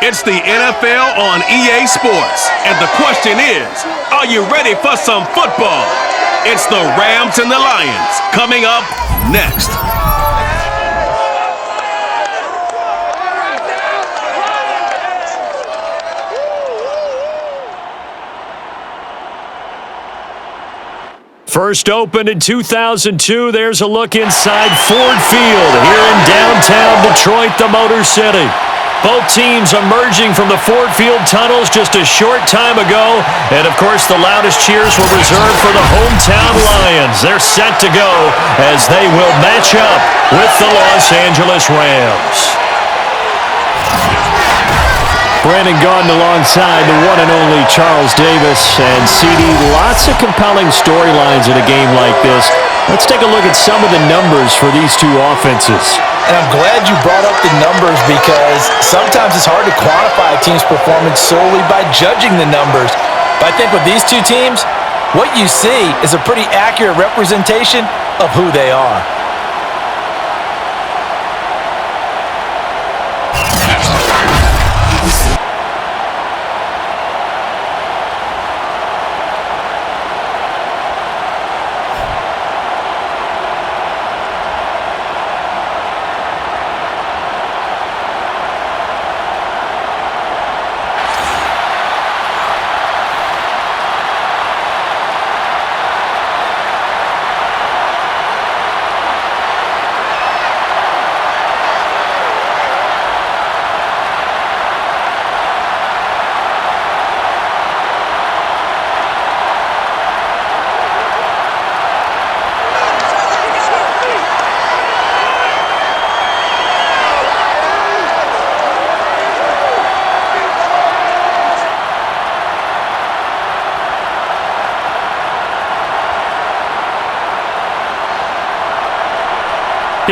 It's the NFL on EA Sports. And the question is, are you ready for some football? It's the Rams and the Lions coming up next. First opened in 2002, there's a look inside Ford Field here in downtown Detroit, the Motor City. Both teams emerging from the Ford Field tunnels just a short time ago. And, of course, the loudest cheers were reserved for the hometown Lions. They're set to go as they will match up with the Los Angeles Rams. Brandon Gaudin alongside the one and only Charles Davis. And CD, lots of compelling storylines in a game like this. Let's take a look at some of the numbers for these two offenses. And I'm glad you brought up the numbers because sometimes it's hard to quantify a team's performance solely by judging the numbers. But I think with these two teams, what you see is a pretty accurate representation of who they are.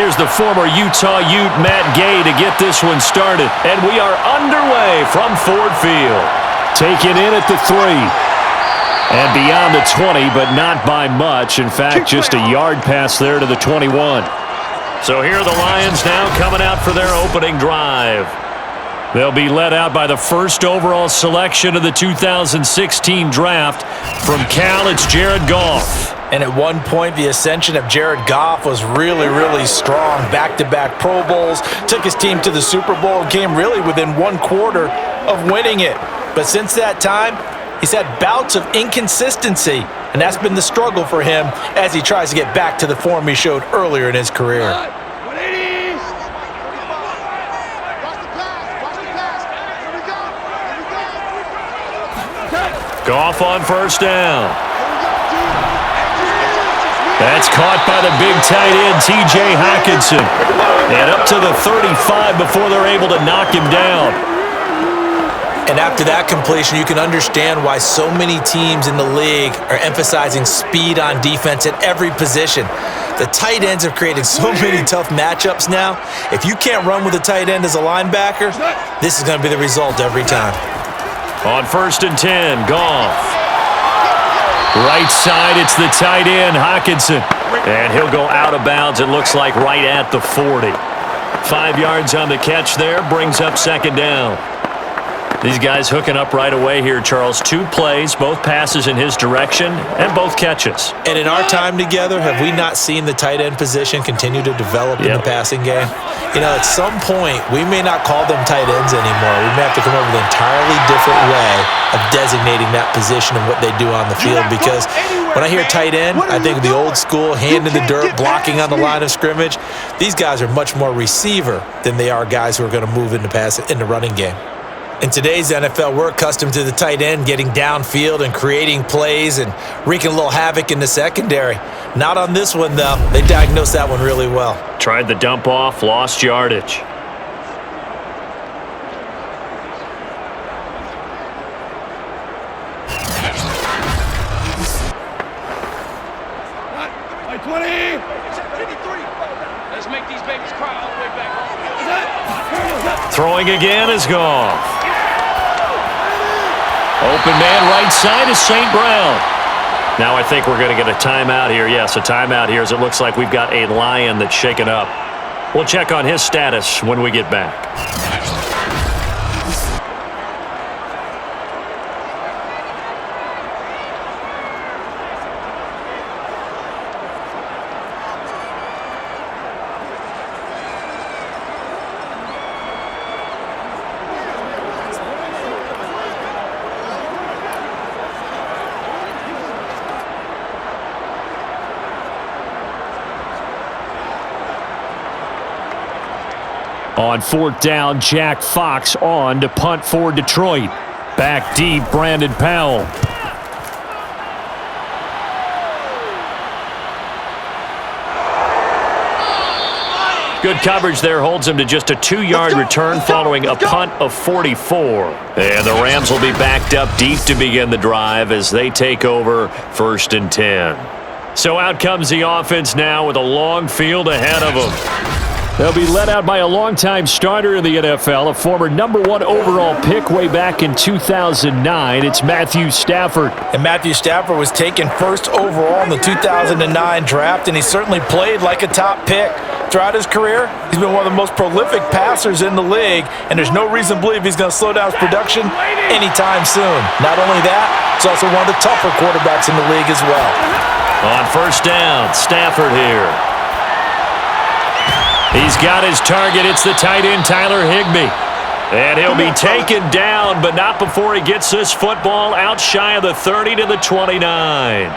Here's the former Utah Ute, Matt Gay, to get this one started. And we are underway from Ford Field. Taken in at the 3. And beyond the 20, but not by much. In fact, just a yard pass there to the 21. So here are the Lions now coming out for their opening drive. They'll be led out by the first overall selection of the 2016 draft. From Cal, it's Jared Goff. And at one point, the ascension of Jared Goff was really, really strong. Back-to-back Pro Bowls, took his team to the Super Bowl, and came really within one quarter of winning it. But since that time, he's had bouts of inconsistency, and that's been the struggle for him as he tries to get back to the form he showed earlier in his career. Goff on first down. That's caught by the big tight end, T.J. Hockenson. And up to the 35 before they're able to knock him down. And after that completion, you can understand why so many teams in the league are emphasizing speed on defense at every position. The tight ends have created so many tough matchups now. If you can't run with a tight end as a linebacker, this is going to be the result every time. On first and 10, Goff. Right side, it's the tight end, Hockenson. And he'll go out of bounds, it looks like, right at the 40. 5 yards on the catch there, brings up second down. These guys hooking up right away here, Charles. 2 plays, both passes in his direction, and both catches. And in our time together, have we not seen the tight end position continue to develop in the passing game? You know, at some point, we may not call them tight ends anymore. We may have to come up with an entirely different way of designating that position and what they do on the field. Because when I hear tight end, I think of the old school, hand in the dirt, blocking on the line of scrimmage. These guys are much more receiver than they are guys who are going to move into the running game. In today's NFL, we're accustomed to the tight end getting downfield and creating plays and wreaking a little havoc in the secondary. Not on this one, though. They diagnosed that one really well. Tried the dump off, lost yardage. Throwing again is Goff. Open man right side is St. Brown. Now I think we're going to get a timeout here. Yes, a timeout here as it looks like we've got a Lion that's shaken up. We'll check on his status when we get back. On fourth down, Jack Fox on to punt for Detroit. Back deep, Brandon Powell. Good coverage there, holds him to just a 2-yard return following a punt of 44. And the Rams will be backed up deep to begin the drive as they take over 1st and 10. So out comes the offense now with a long field ahead of them. They'll be led out by a longtime starter in the NFL, a former #1 overall pick way back in 2009. It's Matthew Stafford. And Matthew Stafford was taken first overall in the 2009 draft, and he certainly played like a top pick. Throughout his career, he's been one of the most prolific passers in the league, and there's no reason to believe he's going to slow down his production anytime soon. Not only that, he's also one of the tougher quarterbacks in the league as well. On first down, Stafford here. He's got his target. It's the tight end, Tyler Higbee. And he'll be taken down, but not before he gets this football out shy of the 30 to the 29.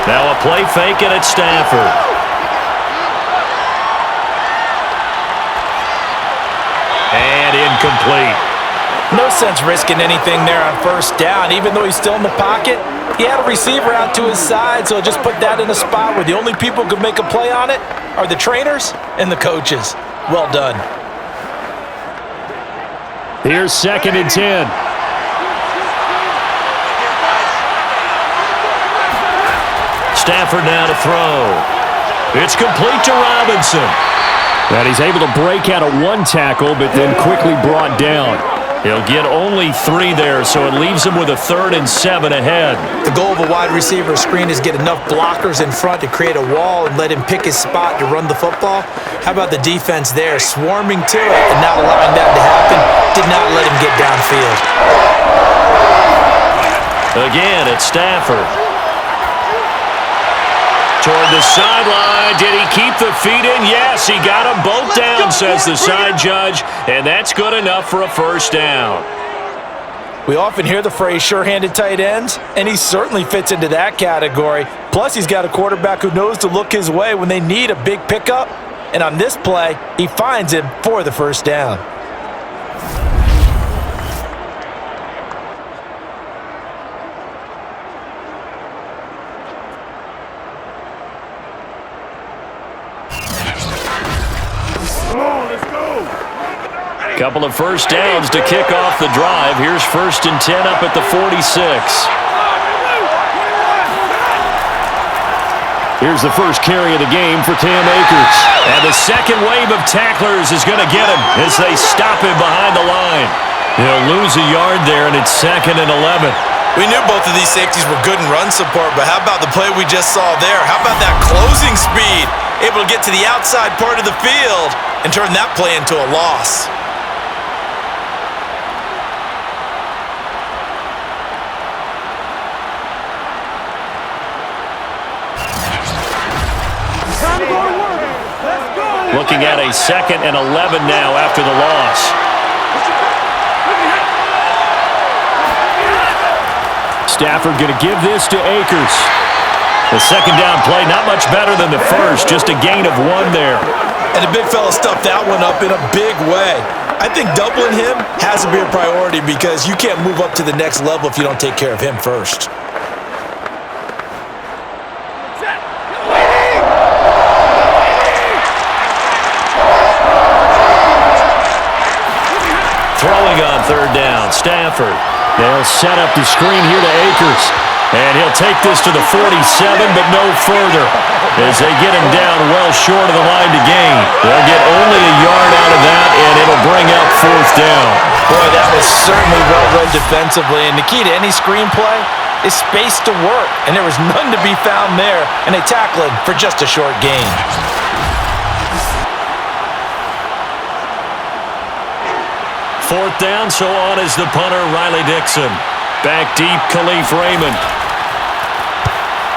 Now a play fake and it's Stafford. And incomplete. No sense risking anything there on first down. Even though he's still in the pocket, he had a receiver out to his side, so just put that in a spot where the only people who could make a play on it are the trainers and the coaches. Well done. Here's 2nd and 10. Stafford now to throw. It's complete to Robinson. And he's able to break out of one tackle, but then quickly brought down. He'll get only 3 there, so it leaves him with a 3rd and 7 ahead. The goal of a wide receiver screen is get enough blockers in front to create a wall and let him pick his spot to run the football. How about the defense there, swarming to it and not allowing that to happen? Did not let him get downfield. Again, it's Stafford. Toward the sideline. Did he keep the feet in? Yes, he got them both down, says the side judge, and that's good enough for a first down. We often hear the phrase sure-handed tight ends, and he certainly fits into that category. Plus, he's got a quarterback who knows to look his way when they need a big pickup, and on this play, he finds him for the first down. Couple of first downs to kick off the drive. Here's 1st and 10 up at the 46. Here's the first carry of the game for Cam Akers. And the second wave of tacklers is going to get him as they stop him behind the line. He'll lose a yard there, and it's 2nd and 11. We knew both of these safeties were good in run support, but how about the play we just saw there? How about that closing speed? Able to get to the outside part of the field and turn that play into a loss. Looking at a 2nd and 11 now after the loss. Stafford going to give this to Akers. The second down play, not much better than the first, just a gain of 1 there. And the big fella stuffed that one up in a big way. I think doubling him has to be a priority because you can't move up to the next level if you don't take care of him first. Throwing on 3rd down, Stafford. They'll set up the screen here to Akers. And he'll take this to the 47, but no further as they get him down well short of the line to gain. They'll get only a yard out of that, and it'll bring up 4th down. Boy, that was certainly well read defensively. And the key to any screenplay, is space to work, and there was none to be found there, and they tackle him for just a short gain. Fourth down, so on is the punter, Riley Dixon. Back deep, Khalif Raymond.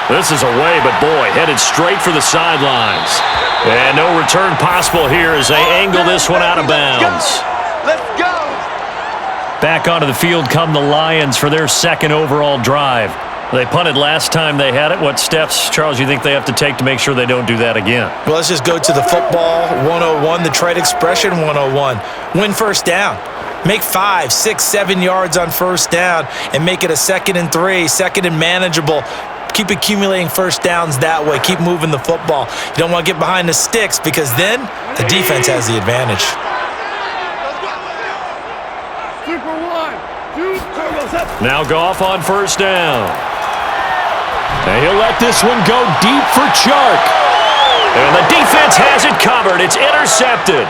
This is away, but boy, headed straight for the sidelines. And no return possible here as they angle this one out of bounds. Let's go! Back onto the field come the Lions for their second overall drive. They punted last time they had it. What steps, Charles, you think they have to take to make sure they don't do that again? Well, let's just go to the football 101, the trade expression 101. Win first down. Make 5, 6, 7 yards on first down and make it a 2nd and 3, 2nd and manageable. Keep accumulating first downs that way. Keep moving the football. You don't want to get behind the sticks because then the defense has the advantage. Now Goff on first down. And he'll let this one go deep for Chark. And the defense has it covered. It's intercepted.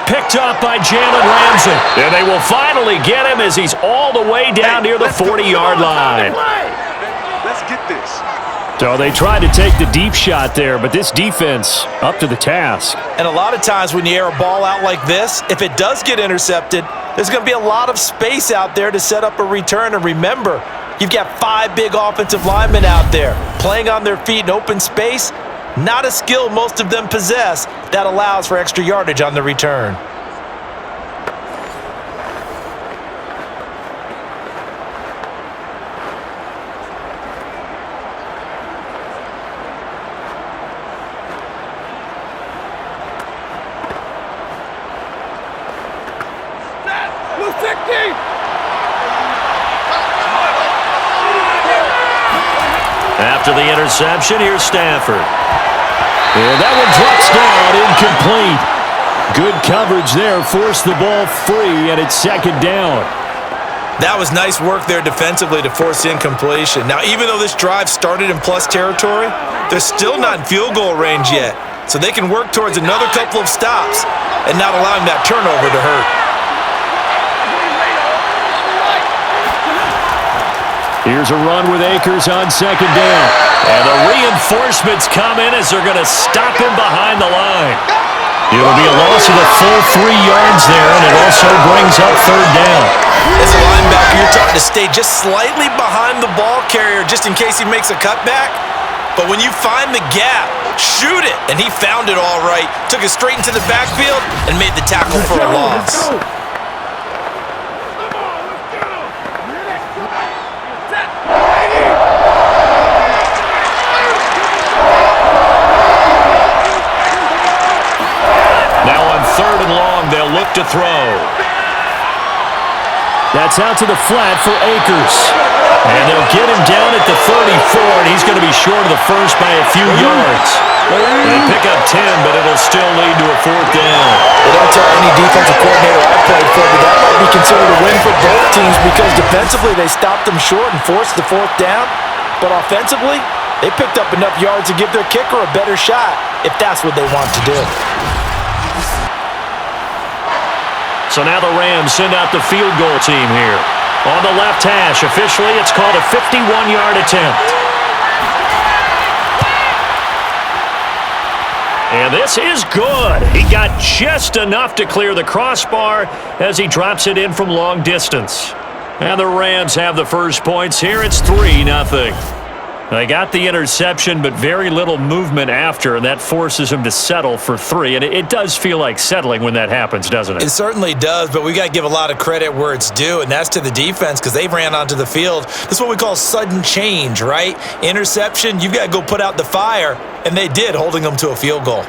Picked up by Jalen Ramsey. And they will finally get him as he's all the way down near the 40-yard line. Let's get this. So they tried to take the deep shot there, but this defense up to the task. And a lot of times when you air a ball out like this, if it does get intercepted, there's going to be a lot of space out there to set up a return. And remember, you've got 5 big offensive linemen out there playing on their feet in open space. Not a skill most of them possess that allows for extra yardage on the return. After the interception, here's Stafford. And that one drops down, incomplete. Good coverage there, forced the ball free, and it's 2nd down. That was nice work there defensively to force incompletion. Now, even though this drive started in plus territory, they're still not in field goal range yet. So they can work towards another couple of stops and not allowing that turnover to hurt. Here's a run with Akers on 2nd down. And the reinforcements come in as they're going to stop him behind the line. It'll be a loss of a full 3 yards there, and it also brings up 3rd down. As a linebacker, you're taught to stay just slightly behind the ball carrier just in case he makes a cutback. But when you find the gap, shoot it. And he found it all right. Took it straight into the backfield and made the tackle for a loss. They'll look to throw. That's out to the flat for Akers. And they'll get him down at the 34, and he's going to be short of the first by a few yards. They pick up 10, but it'll still lead to a 4th down. They don't tell any defensive coordinator I played for, but that might be considered a win for both teams because defensively they stopped them short and forced the 4th down. But offensively, they picked up enough yards to give their kicker a better shot if that's what they want to do. So now the Rams send out the field goal team here. On the left hash, officially it's called a 51-yard attempt. And this is good. He got just enough to clear the crossbar as he drops it in from long distance. And the Rams have the first points here. It's 3-0. They got the interception, but very little movement after, and that forces him to settle for 3. And it does feel like settling when that happens, doesn't it? It certainly does, but we got to give a lot of credit where it's due, and that's to the defense because they ran onto the field. This is what we call sudden change, right? Interception, you've got to go put out the fire, and they did, holding them to a field goal.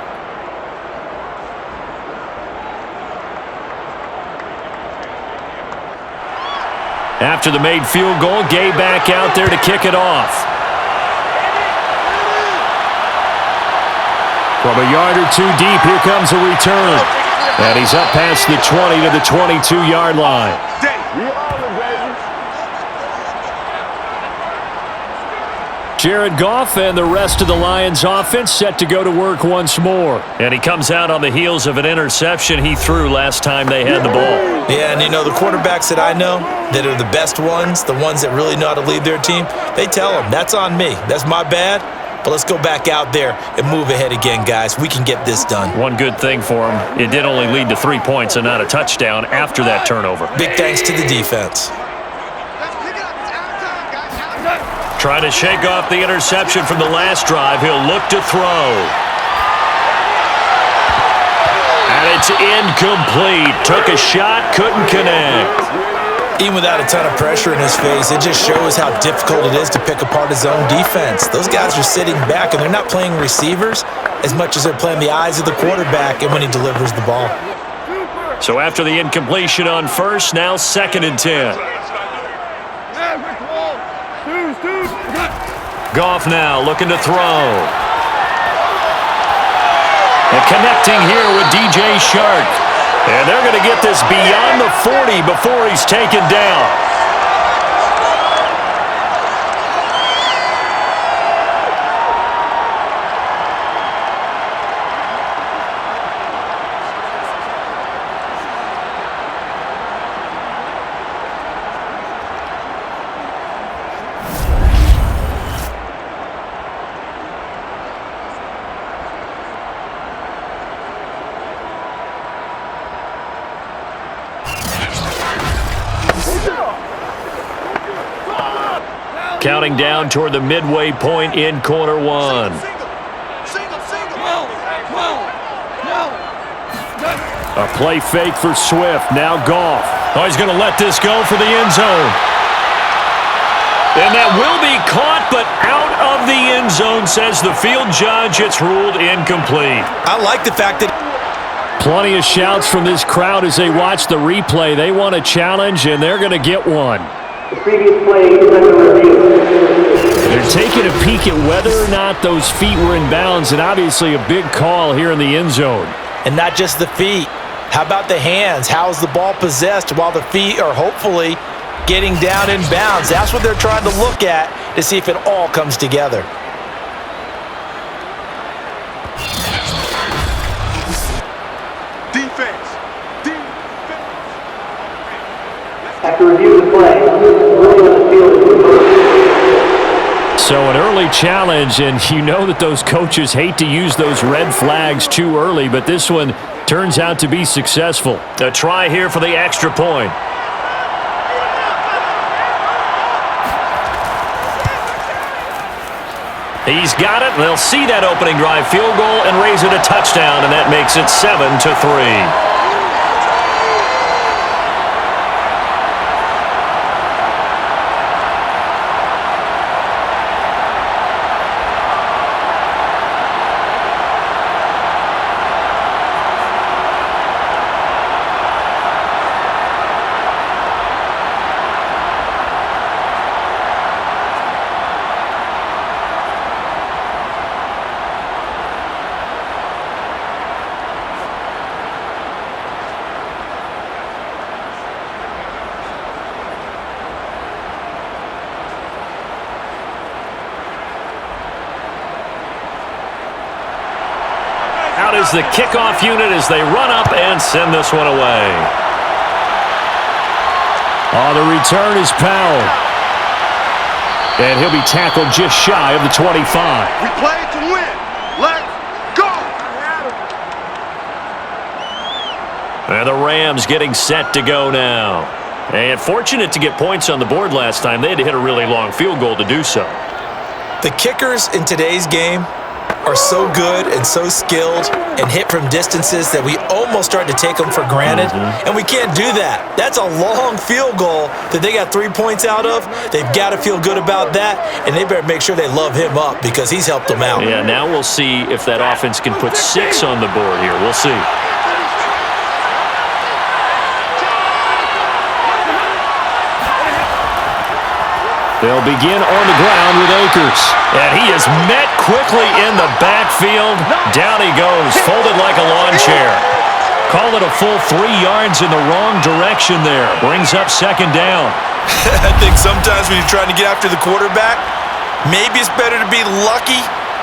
After the made field goal, Gay back out there to kick it off. From a yard or 2 deep, here comes a return. And he's up past the 20 to the 22-yard line. Jared Goff and the rest of the Lions offense set to go to work once more. And he comes out on the heels of an interception he threw last time they had the ball. Yeah, and the quarterbacks that I know that are the best ones, the ones that really know how to lead their team, they tell them, that's on me. That's my bad. But let's go back out there and move ahead again, guys. We can get this done. One good thing for him, it did only lead to 3 points and not a touchdown after that turnover. Big thanks to the defense. Trying to shake off the interception from the last drive. He'll look to throw. And it's incomplete. Took a shot, couldn't connect. Even without a ton of pressure in his face, it just shows how difficult it is to pick apart his own defense. Those guys are sitting back, and they're not playing receivers as much as they're playing the eyes of the quarterback and when he delivers the ball. So after the incompletion on first, now 2nd and 10. Goff now looking to throw. And connecting here with DJ Shark. And they're going to get this beyond the 40 before he's taken down. Counting down toward the midway point in quarter one. A play fake for Swift. Now Goff. Oh, he's going to let this go for the end zone. And that will be caught, but out of the end zone, says the field judge. It's ruled incomplete. I like the fact that plenty of shouts from this crowd as they watch the replay. They want a challenge, and they're going to get one. The previous play is under review. They're taking a peek at whether or not those feet were in bounds, and obviously a big call here in the end zone. And not just the feet. How about the hands? How is the ball possessed while the feet are hopefully getting down in bounds? That's what they're trying to look at to see if it all comes together. Defense. After review of the play, ruling on the field is reversed. So an early challenge, and you know that those coaches hate to use those red flags too early, but this one turns out to be successful. A try here for the extra point. He's got it. They'll see that opening drive field goal and raise it a touchdown, and that makes it 7-3. Out is the kickoff unit as they run up and send this one away. Oh, the return is Powell. And he'll be tackled just shy of the 25. We play to win. Let's go. And the Rams getting set to go now. And fortunate to get points on the board last time. They had to hit a really long field goal to do so. The kickers in today's game are so good and so skilled and hit from distances that we almost start to take them for granted, and we can't do that. That's a long field goal that they got 3 points out of. They've got to feel good about that, and they better make sure they love him up because he's helped them out. Yeah, now we'll see if that offense can put 6 on the board here. We'll see. They'll begin on the ground with Akers. And he is met quickly in the backfield. Down he goes, folded like a lawn chair. Call it a full 3 yards in the wrong direction there. Brings up 2nd down. I think sometimes when you're trying to get after the quarterback, Maybe it's better to be lucky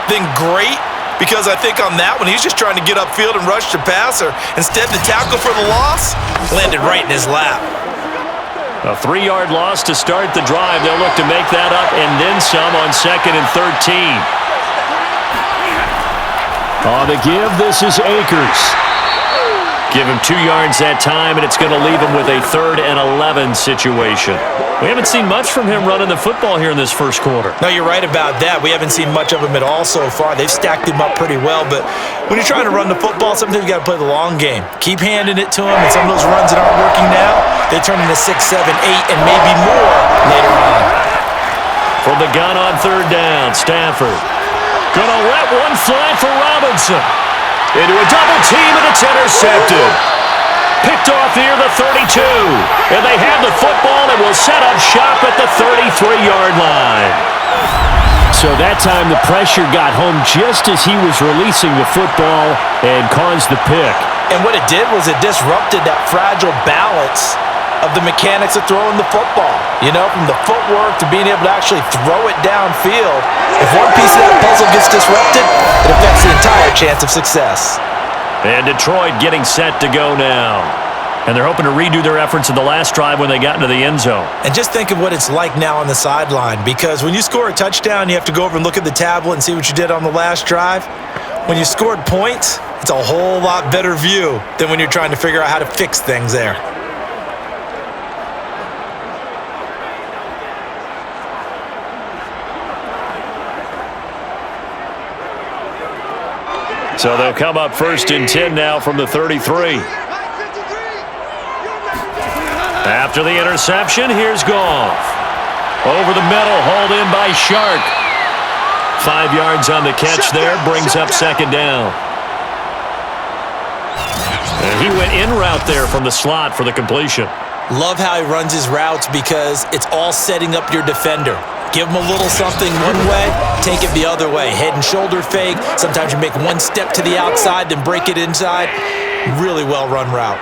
than great, because I think on that one, he's just trying to get upfield and rush the passer. Instead, the tackle for the loss landed right in his lap. A 3-yard loss to start the drive. They'll look to make that up and then some on 2nd and 13. On the give, this is Akers. Give him 2 yards that time, and it's going to leave him with a 3rd and 11 situation. We haven't seen much from him running the football here in this first quarter. No, you're right about that. We haven't seen much of him at all so far. They've stacked him up pretty well, but when you're trying to run the football, sometimes you got to play the long game. Keep handing it to him, and some of those runs that aren't working now, they turn into 6, 7, 8, and maybe more later on. From the gun on 3rd down, Stafford. Gonna let one fly for Robinson. Into a double team, and it's intercepted. Picked off near the 32. And they have the football and will set up shop at the 33-yard line. So that time the pressure got home just as he was releasing the football and caused the pick. And what it did was it disrupted that fragile balance of the mechanics of throwing the football. You know, from the footwork to being able to actually throw it downfield. If one piece of that puzzle gets disrupted, it affects the entire chance of success. And Detroit getting set to go now. And they're hoping to redo their efforts in the last drive when they got into the end zone. And just think of what it's like now on the sideline, because when you score a touchdown, you have to go over and look at the tablet and see what you did on the last drive. When you scored points, it's a whole lot better view than when you're trying to figure out how to fix things there. So they'll come up 1st and 10 now from the 33. After the interception, here's Goff. Over the middle, hauled in by Shark. 5 yards on the catch there, brings up 2nd down. And he went in route there from the slot for the completion. Love how he runs his routes because it's all setting up your defender. Give him a little something one way, take it the other way. Head and shoulder fake. Sometimes you make one step to the outside, then break it inside. Really well-run route.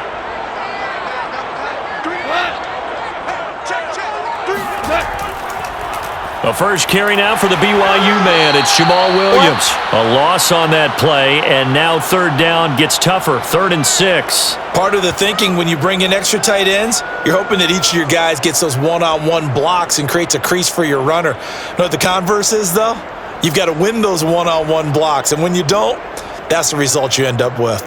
A first carry now for the BYU man. It's Jamal Williams. A loss on that play, and now 3rd down gets tougher. 3rd and 6. Part of the thinking when you bring in extra tight ends, you're hoping that each of your guys gets those one-on-one blocks and creates a crease for your runner. You know what the converse is, though? You've got to win those one-on-one blocks, and when you don't, that's the result you end up with.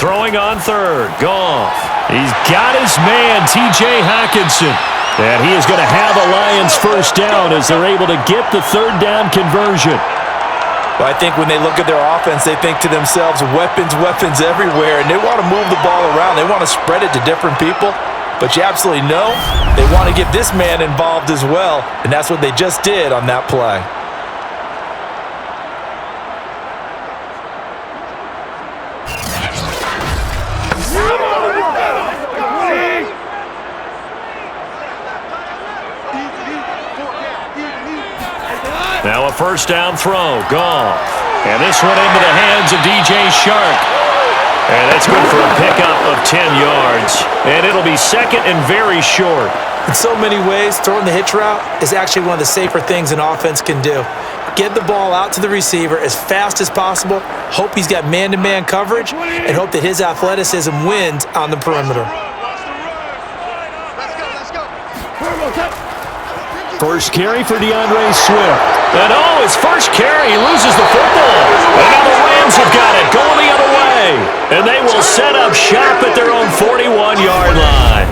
Throwing on 3rd, Goff. He's got his man, T.J. Hockenson. And he is going to have a Lions 1st down as they're able to get the 3rd down conversion. Well, I think when they look at their offense, they think to themselves, weapons, weapons everywhere, and they want to move the ball around. They want to spread it to different people. But you absolutely know they want to get this man involved as well, and that's what they just did on that play. Now a 1st down throw, Goff. And this one into the hands of DJ Shark. And that's good for a pickup of 10 yards. And it'll be 2nd and very short. In so many ways, throwing the hitch route is actually one of the safer things an offense can do. Get the ball out to the receiver as fast as possible, hope he's got man-to-man coverage, and hope that his athleticism wins on the perimeter. First carry for DeAndre Swift. And his first carry, he loses the football. And now the Rams have got it, going the other way. And they will set up shop at their own 41-yard line.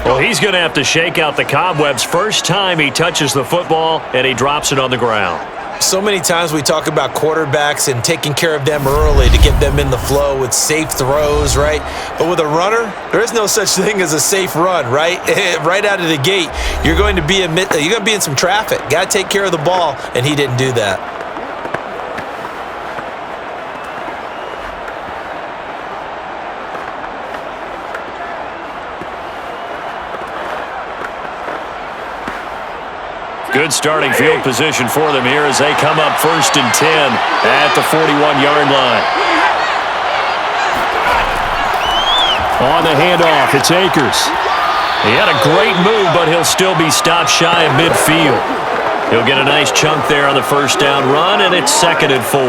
Well, he's going to have to shake out the cobwebs first time he touches the football, and he drops it on the ground. So many times we talk about quarterbacks and taking care of them early to get them in the flow with safe throws, right? But with a runner, there is no such thing as a safe run, right? Right out of the gate, you're going to be in some traffic. Got to take care of the ball, and he didn't do that. Good starting field position for them here as they come up 1st and 10 at the 41-yard line. On the handoff, it's Akers. He had a great move, but he'll still be stopped shy of midfield. He'll get a nice chunk there on the first down run, and it's 2nd and 4.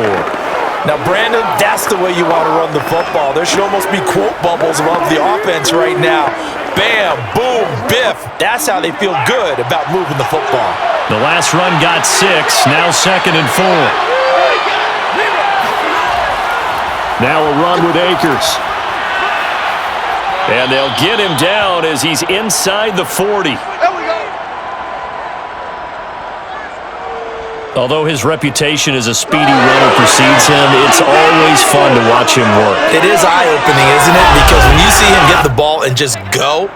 Now, Brandon, that's the way you want to run the football. There should almost be quote bubbles above the offense right now. Bam, boom, biff. That's how they feel good about moving the football. The last run got 6, now 2nd and 4. Now a run with Akers. And they'll get him down as he's inside the 40. Although his reputation as a speedy runner precedes him, it's always fun to watch him work. It is eye-opening, isn't it? Because when you see him get the ball and just go,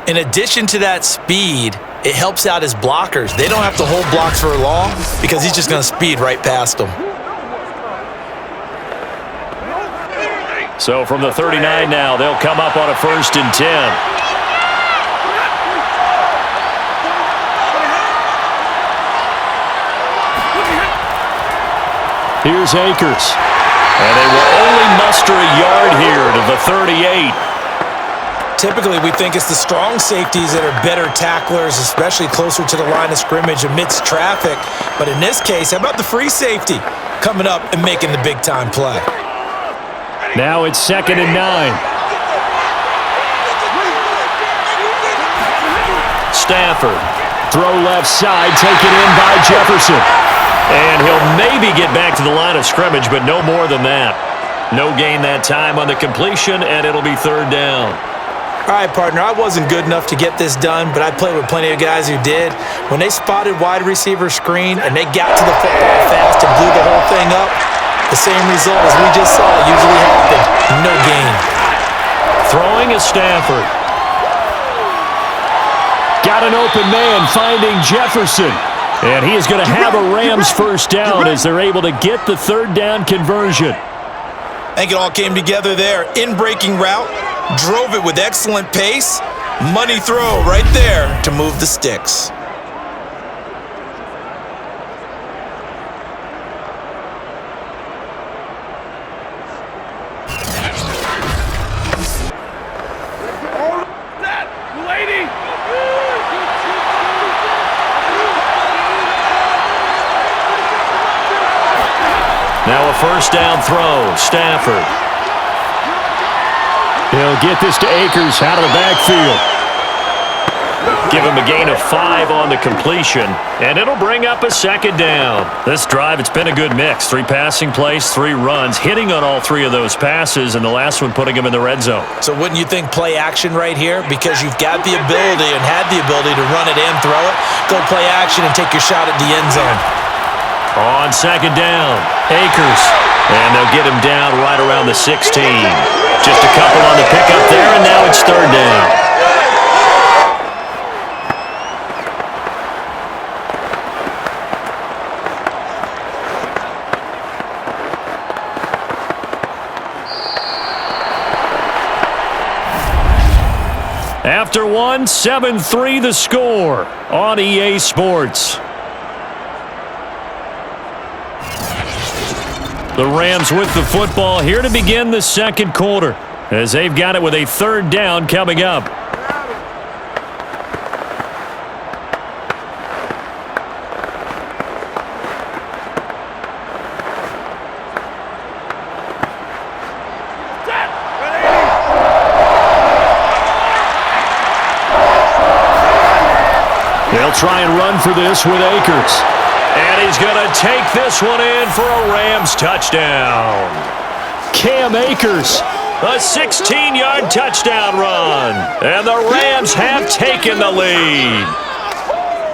in addition to that speed, it helps out his blockers. They don't have to hold blocks for long because he's just going to speed right past them. So from the 39 now, they'll come up on a 1st and 10. Here's Akers. And they will only muster a yard here to the 38. Typically, we think it's the strong safeties that are better tacklers, especially closer to the line of scrimmage amidst traffic. But in this case, how about the free safety coming up and making the big-time play? Now it's 2nd and 9. Stafford. Throw left side, taken in by Jefferson. And he'll maybe get back to the line of scrimmage, but no more than that. No gain that time on the completion, and it'll be 3rd down. All right, partner, I wasn't good enough to get this done, but I played with plenty of guys who did. When they spotted wide receiver screen and they got to the football fast and blew the whole thing up, the same result as we just saw usually happened. No gain. Throwing is Stafford. Got an open man finding Jefferson. And he is going to have a Rams first down as they're able to get the 3rd down conversion. I think it all came together there. In-breaking route, drove it with excellent pace. Money throw right there to move the sticks. Now a first down throw, Stafford. He'll get this to Akers out of the backfield. Give him a gain of 5 on the completion, and it'll bring up a 2nd down. This drive, it's been a good mix. 3 passing plays, 3 runs, hitting on all 3 of those passes, and the last one putting him in the red zone. So wouldn't you think play action right here? Because you've got the ability and had the ability to run it and throw it. Go play action and take your shot at the end zone. On 2nd down, Akers. And they'll get him down right around the 16. Just a couple on the pickup there, and now it's 3rd down. After one, 7-3 the score on EA Sports. The Rams with the football here to begin the 2nd quarter as they've got it with a 3rd down coming up. They'll try and run for this with Akers. And he's going to take this one in for a Rams touchdown. Cam Akers, a 16-yard touchdown run. And the Rams have taken the lead.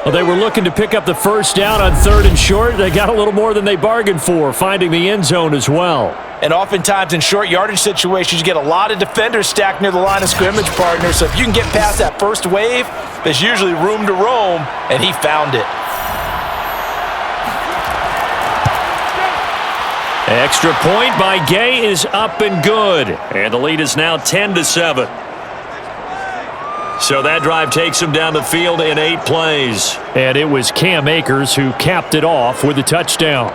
Well, they were looking to pick up the first down on 3rd and short. They got a little more than they bargained for, finding the end zone as well. And oftentimes in short yardage situations, you get a lot of defenders stacked near the line of scrimmage, partner. So if you can get past that first wave, there's usually room to roam, and he found it. Extra point by Gay is up and good. And the lead is now 10-7. So that drive takes him down the field in 8 plays. And it was Cam Akers who capped it off with a touchdown.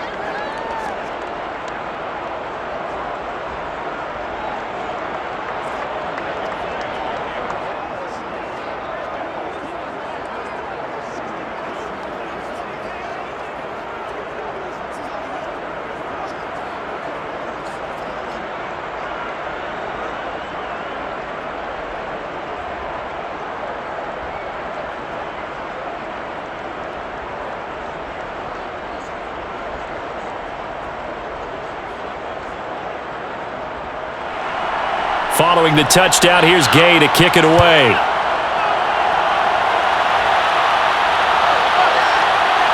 Following the touchdown, here's Gay to kick it away.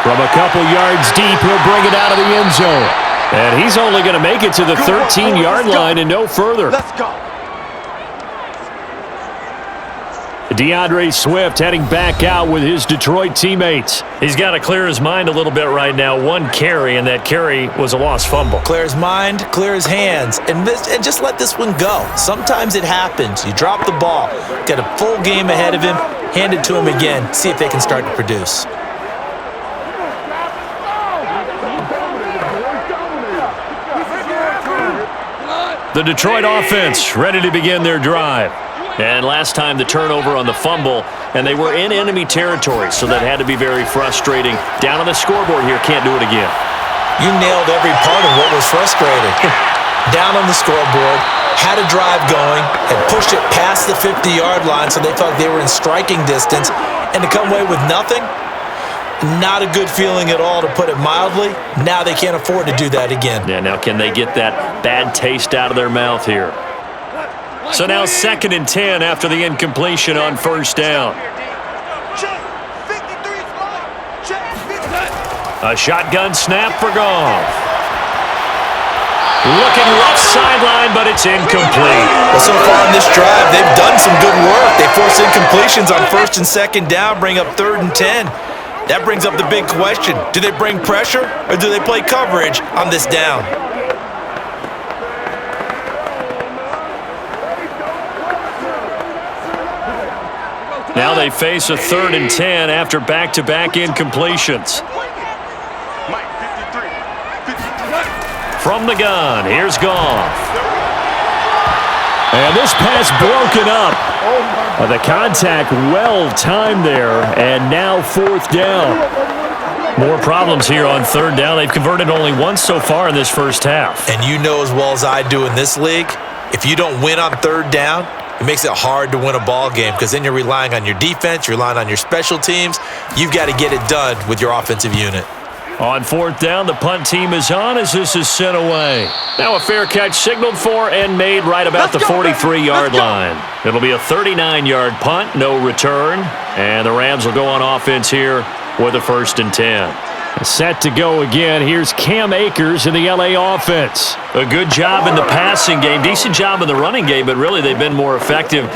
From a couple yards deep, he'll bring it out of the end zone. And he's only going to make it to the 13-yard line and no further. Let's go. DeAndre Swift heading back out with his Detroit teammates. He's got to clear his mind a little bit right now. 1 carry, and that carry was a lost fumble. Clear his mind, clear his hands, and just let this one go. Sometimes it happens. You drop the ball, got a full game ahead of him, hand it to him again, see if they can start to produce. The Detroit offense ready to begin their drive. And last time the turnover on the fumble, and they were in enemy territory, so that had to be very frustrating. Down on the scoreboard here, can't do it again. You nailed every part of what was frustrating. Down on the scoreboard, had a drive going, had pushed it past the 50-yard line so they felt they were in striking distance, and to come away with nothing, not a good feeling at all, to put it mildly. Now they can't afford to do that again. Yeah, now can they get that bad taste out of their mouth here? So now 2nd and 10 after the incompletion on 1st down. A shotgun snap for Goff. Looking left sideline, but it's incomplete. Well, so far in this drive, they've done some good work. They force incompletions on 1st and 2nd down, bring up 3rd and 10. That brings up the big question. Do they bring pressure, or do they play coverage on this down? Now they face a 3rd and 10 after back-to-back incompletions. From the gun, here's Goff. And this pass broken up. The contact well timed there, and now 4th down. More problems here on 3rd down. They've converted only once so far in this first half. And you know as well as I do in this league, if you don't win on 3rd down, it makes it hard to win a ball game, because then you're relying on your defense, you're relying on your special teams. You've got to get it done with your offensive unit. On 4th down, the punt team is on as this is sent away. Now a fair catch signaled for and made right about the 43-yard line. It'll be a 39-yard punt, no return. And the Rams will go on offense here with a 1st and 10. Set to go again. Here's Cam Akers in the LA offense. A good job in the passing game. Decent job in the running game, but really they've been more effective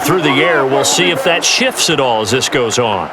through the air. We'll see if that shifts at all as this goes on.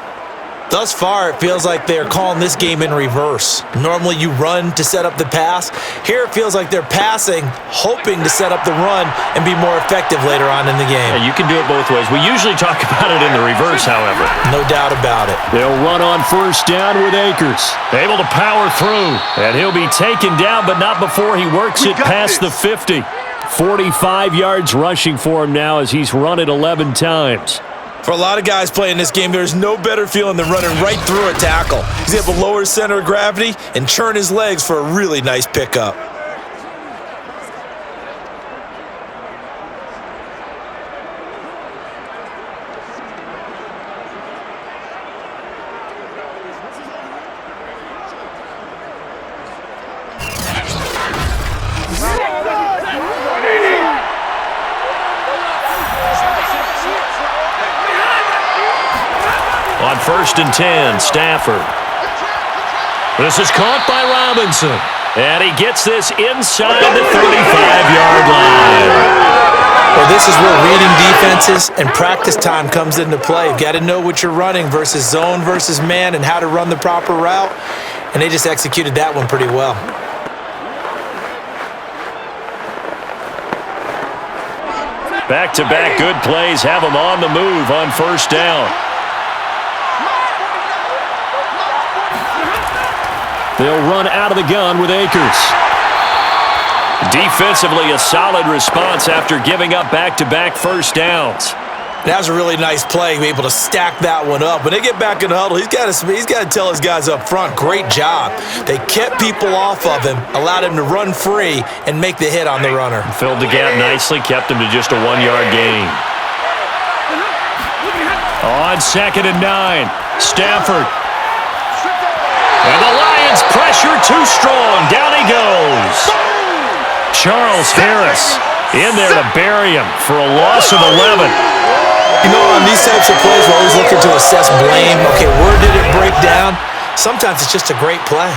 Thus far, it feels like they're calling this game in reverse. Normally you run to set up the pass. Here it feels like they're passing, hoping to set up the run and be more effective later on in the game. Yeah, you can do it both ways. We usually talk about it in the reverse, however. No doubt about it. They'll run on 1st down with Akers. Able to power through. And he'll be taken down, but not before he works it past the 50. 45 yards rushing for him now as he's run it 11 times. For a lot of guys playing this game, there's no better feeling than running right through a tackle. He's able to lower his center of gravity and churn his legs for a really nice pickup. On 1st and 10, Stafford. This is caught by Robinson. And he gets this inside the 35-yard line. Well, this is where reading defenses and practice time comes into play. You've got to know what you're running versus zone versus man and how to run the proper route. And they just executed that one pretty well. Back-to-back good plays have them on the move on first down. They'll run out of the gun with Akers. Defensively, a solid response after giving up back-to-back first downs. That was a really nice play, be able to stack that one up. When they get back in the huddle, he's got to tell his guys up front, great job. They kept people off of him, allowed him to run free, and make the hit on the runner. Filled the gap nicely, kept him to just a 1-yard gain. On 2nd and 9, Stafford. And the Lions pressure too strong. Down he goes. Charles Harris in there to bury him for a loss of 11. You know, on these types of plays, we're always looking to assess blame. Okay, where did it break down? Sometimes it's just a great play.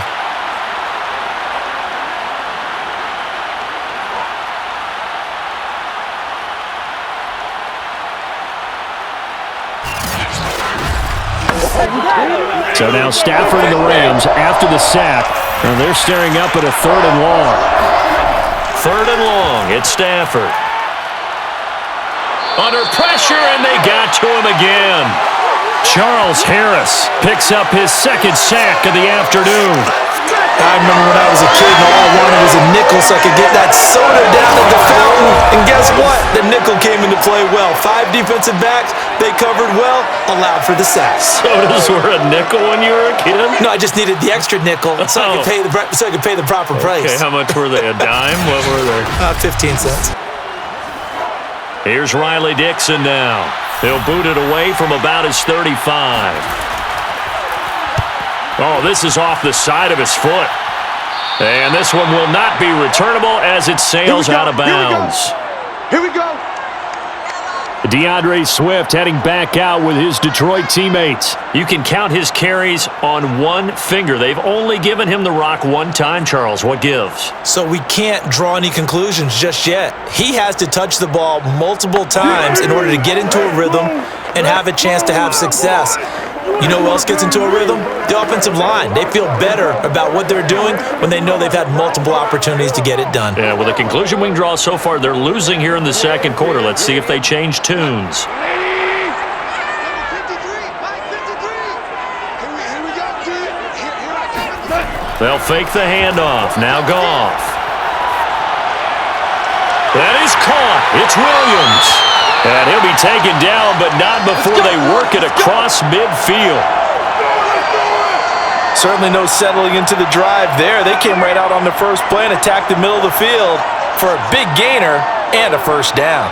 So now Stafford and the Rams after the sack. And they're staring up at a 3rd and long. 3rd and long, it's Stafford. Under pressure, and they got to him again. Charles Harris picks up his 2nd sack of the afternoon. I remember when I was a kid and all I wanted was a nickel so I could get that soda down at the fountain. And guess what? The nickel came into play well. 5 defensive backs, they covered well, allowed for the sacks. Sodas were a nickel when you were a kid? No, I just needed the extra nickel so I could pay the proper price. Okay, how much were they? A dime? What were they? 15 cents. Here's Riley Dixon now. He'll boot it away from about his 35. Oh, this is off the side of his foot. And this one will not be returnable as it sails out of bounds. Here we go. DeAndre Swift heading back out with his Detroit teammates. You can count his carries on one finger. They've only given him the rock one time, Charles. What gives? So we can't draw any conclusions just yet. He has to touch the ball multiple times in order to get into a rhythm and have a chance to have success. You know who else gets into a rhythm? The offensive line. They feel better about what they're doing when they know they've had multiple opportunities to get it done. Yeah, well, the conclusion we can draw so far, they're losing here in the 2nd quarter. Let's see if they change tunes. They'll fake the handoff. Now Goff. That is caught. It's Williams. And he'll be taken down, but not before they work it across midfield. Certainly no settling into the drive there. They came right out on the first play and attacked the middle of the field for a big gainer and a first down.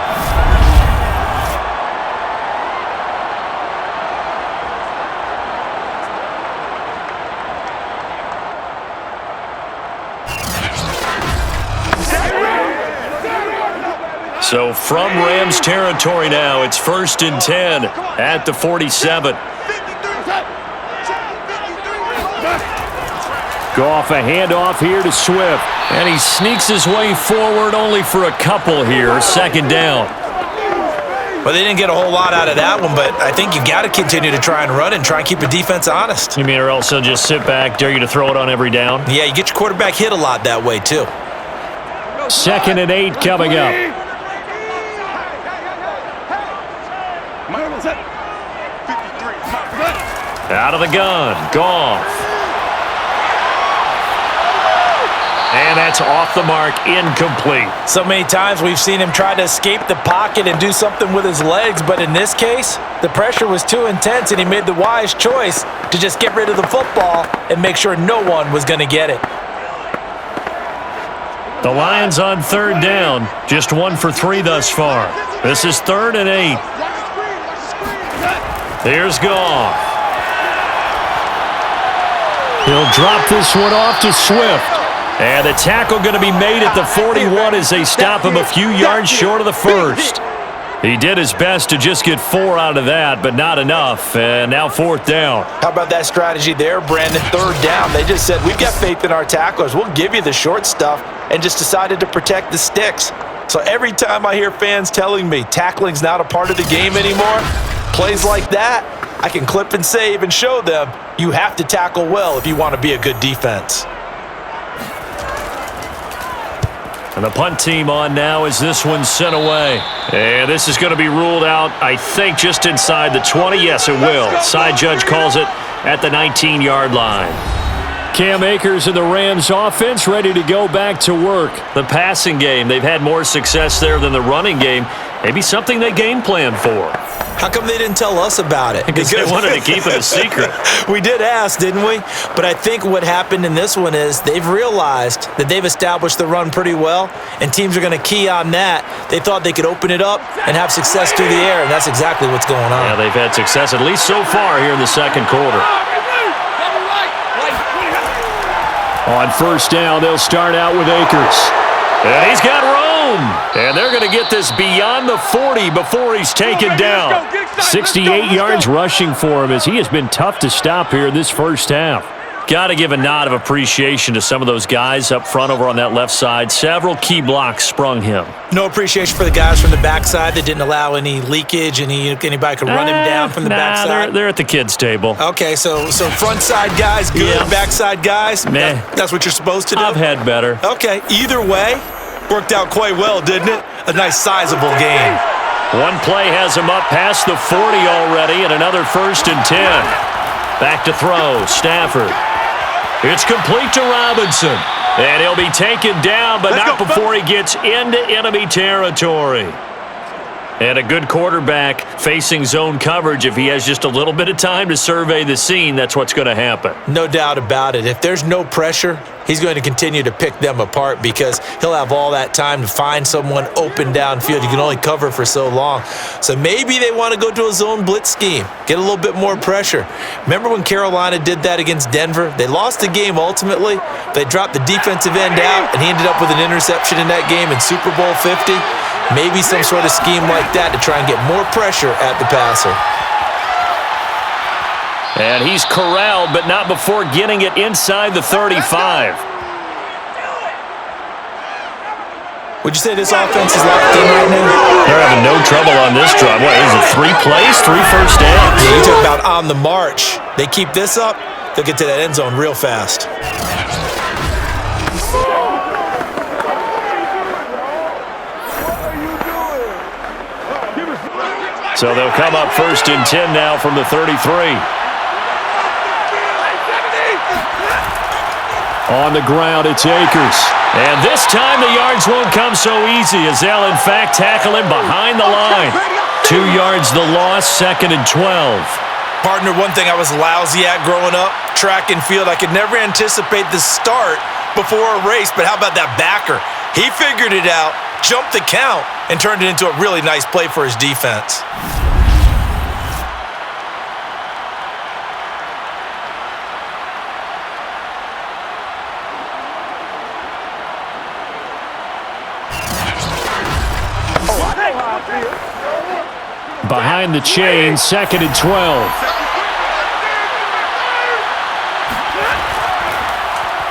So from Rams territory now, it's 1st and 10 at the 47. Goff a handoff here to Swift. And he sneaks his way forward only for a couple here. 2nd down. Well, they didn't get a whole lot out of that one, but I think you got to continue to try and run and try and keep the defense honest. You mean or else they'll just sit back, dare you to throw it on every down? Yeah, you get your quarterback hit a lot that way, too. 2nd and 8 coming up. Out of the gun, Goff. And that's off the mark, incomplete. So many times we've seen him try to escape the pocket and do something with his legs, but in this case, the pressure was too intense and he made the wise choice to just get rid of the football and make sure no one was going to get it. The Lions on 3rd down, just 1 for 3 thus far. This is 3rd and 8. Here's Goff. He'll drop this one off to Swift. And the tackle going to be made at the 41 as they stop him a few yards short of the first. He did his best to just get 4 out of that, but not enough. And now 4th down. How about that strategy there, Brandon? 3rd down. They just said, we've got faith in our tacklers. We'll give you the short stuff, and just decided to protect the sticks. So every time I hear fans telling me tackling's not a part of the game anymore, plays like that, I can clip and save and show them you have to tackle well if you want to be a good defense. And the punt team on now as this one's sent away. And this is going to be ruled out, I think, just inside the 20. Yes, it will. Side judge calls it at the 19-yard line. Cam Akers and the Rams offense ready to go back to work. The passing game, they've had more success there than the running game. Maybe something they game plan for. How come they didn't tell us about it? Because they wanted to keep it a secret. We did ask, didn't we? But I think what happened in this one is they've realized that they've established the run pretty well, and teams are going to key on that. They thought they could open it up and have success through the air, and that's exactly what's going on. Yeah, they've had success, at least so far here in the second quarter. On first down, they'll start out with Akers. And he's got room. And they're going to get this beyond the 40 before he's taken down. 68 yards rushing for him as he has been tough to stop here in this first half. Got to give a nod of appreciation to some of those guys up front over on that left side. Several key blocks sprung him. No appreciation for the guys from the backside that didn't allow any leakage, and anybody could run him down from the backside. They're at the kids' table. Okay, so front side guys good, Yeah. backside guys, Meh. that's what you're supposed to do? I've had better. Okay, either way, worked out quite well, didn't it? A nice sizable game. One play has him up past the 40 already, and another 1st and 10. Back to throw, Stafford. It's complete to Robinson. And he'll be taken down, but not before he gets into enemy territory. And a good quarterback facing zone coverage. If he has just a little bit of time to survey the scene, that's what's going to happen. No doubt about it. If there's no pressure, he's going to continue to pick them apart because he'll have all that time to find someone open downfield. You can only cover for so long. So maybe they want to go to a zone blitz scheme, get a little bit more pressure. Remember when Carolina did that against Denver? They lost the game ultimately. They dropped the defensive end out, and he ended up with an interception in that game in Super Bowl 50. Maybe some sort of scheme like that to try and get more pressure at the passer. And he's corralled, but not before getting it inside the 35. Would you say this offense is locked in right now? They're having no trouble on this drive. What is it, 3 plays, 3 first downs? Yeah, you talk about on the march. They keep this up, they'll get to that end zone real fast. So they'll come up 1st and 10 now from the 33. On the ground, it's Akers. And this time the yards won't come so easy as they'll in fact tackle him behind the line. 2 yards the loss, 2nd and 12. Partner, one thing I was lousy at growing up, track and field, I could never anticipate the start before a race, but how about that backer? He figured it out, jumped the count, and turned it into a really nice play for his defense. Behind the chain, 2nd and 12.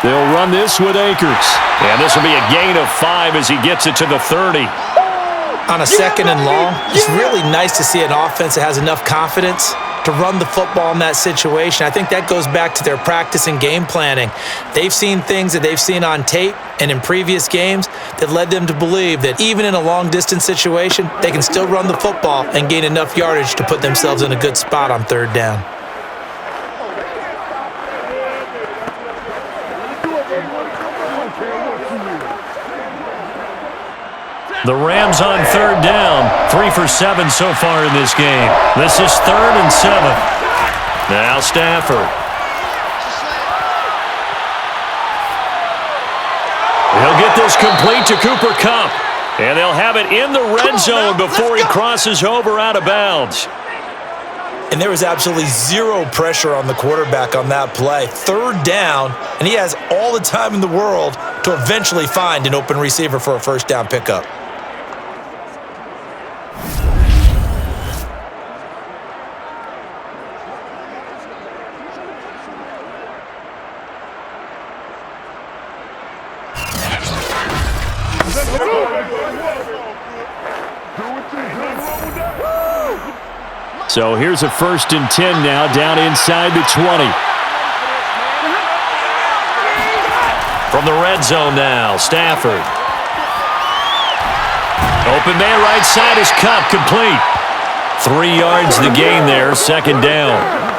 They'll run this with Akers. And this will be a gain of 5 as he gets it to the 30. On a 2nd and long, it's really nice to see an offense that has enough confidence to run the football in that situation. I think that goes back to their practice and game planning. They've seen things that they've seen on tape and in previous games that led them to believe that even in a long-distance situation, they can still run the football and gain enough yardage to put themselves in a good spot on 3rd down. The Rams on 3rd down, 3 for 7 so far in this game. This is 3rd and 7. Now Stafford. He'll get this complete to Cooper Kupp. And they'll have it in the red zone before he crosses over out of bounds. And there was absolutely zero pressure on the quarterback on that play. 3rd down, and he has all the time in the world to eventually find an open receiver for a 1st down pickup. So here's a 1st and 10 now down inside the 20. From the red zone now, Stafford. Open man right side is Cup, complete. 3 yards the gain there, second down.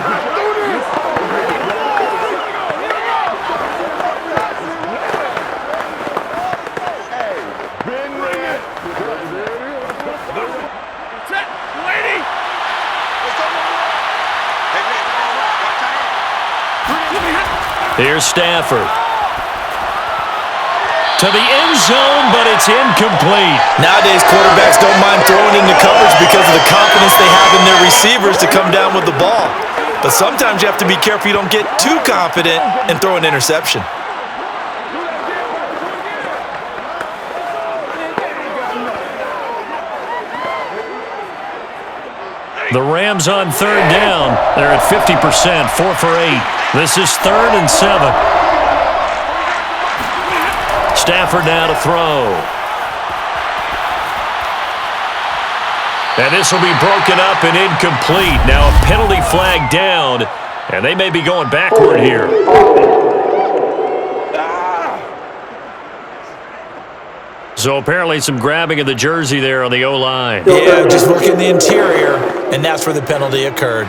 Here's Stafford. To the end zone, but it's incomplete. Nowadays, quarterbacks don't mind throwing into coverage because of the confidence they have in their receivers to come down with the ball. But sometimes you have to be careful you don't get too confident and throw an interception. The Rams on third down. They're at 50%, 4 for 8. This is 3rd and 7. Stafford now to throw. And this will be broken up and incomplete. Now a penalty flag down, and they may be going backward here. So apparently some grabbing of the jersey there on the O-line. Yeah, just working the interior, and that's where the penalty occurred.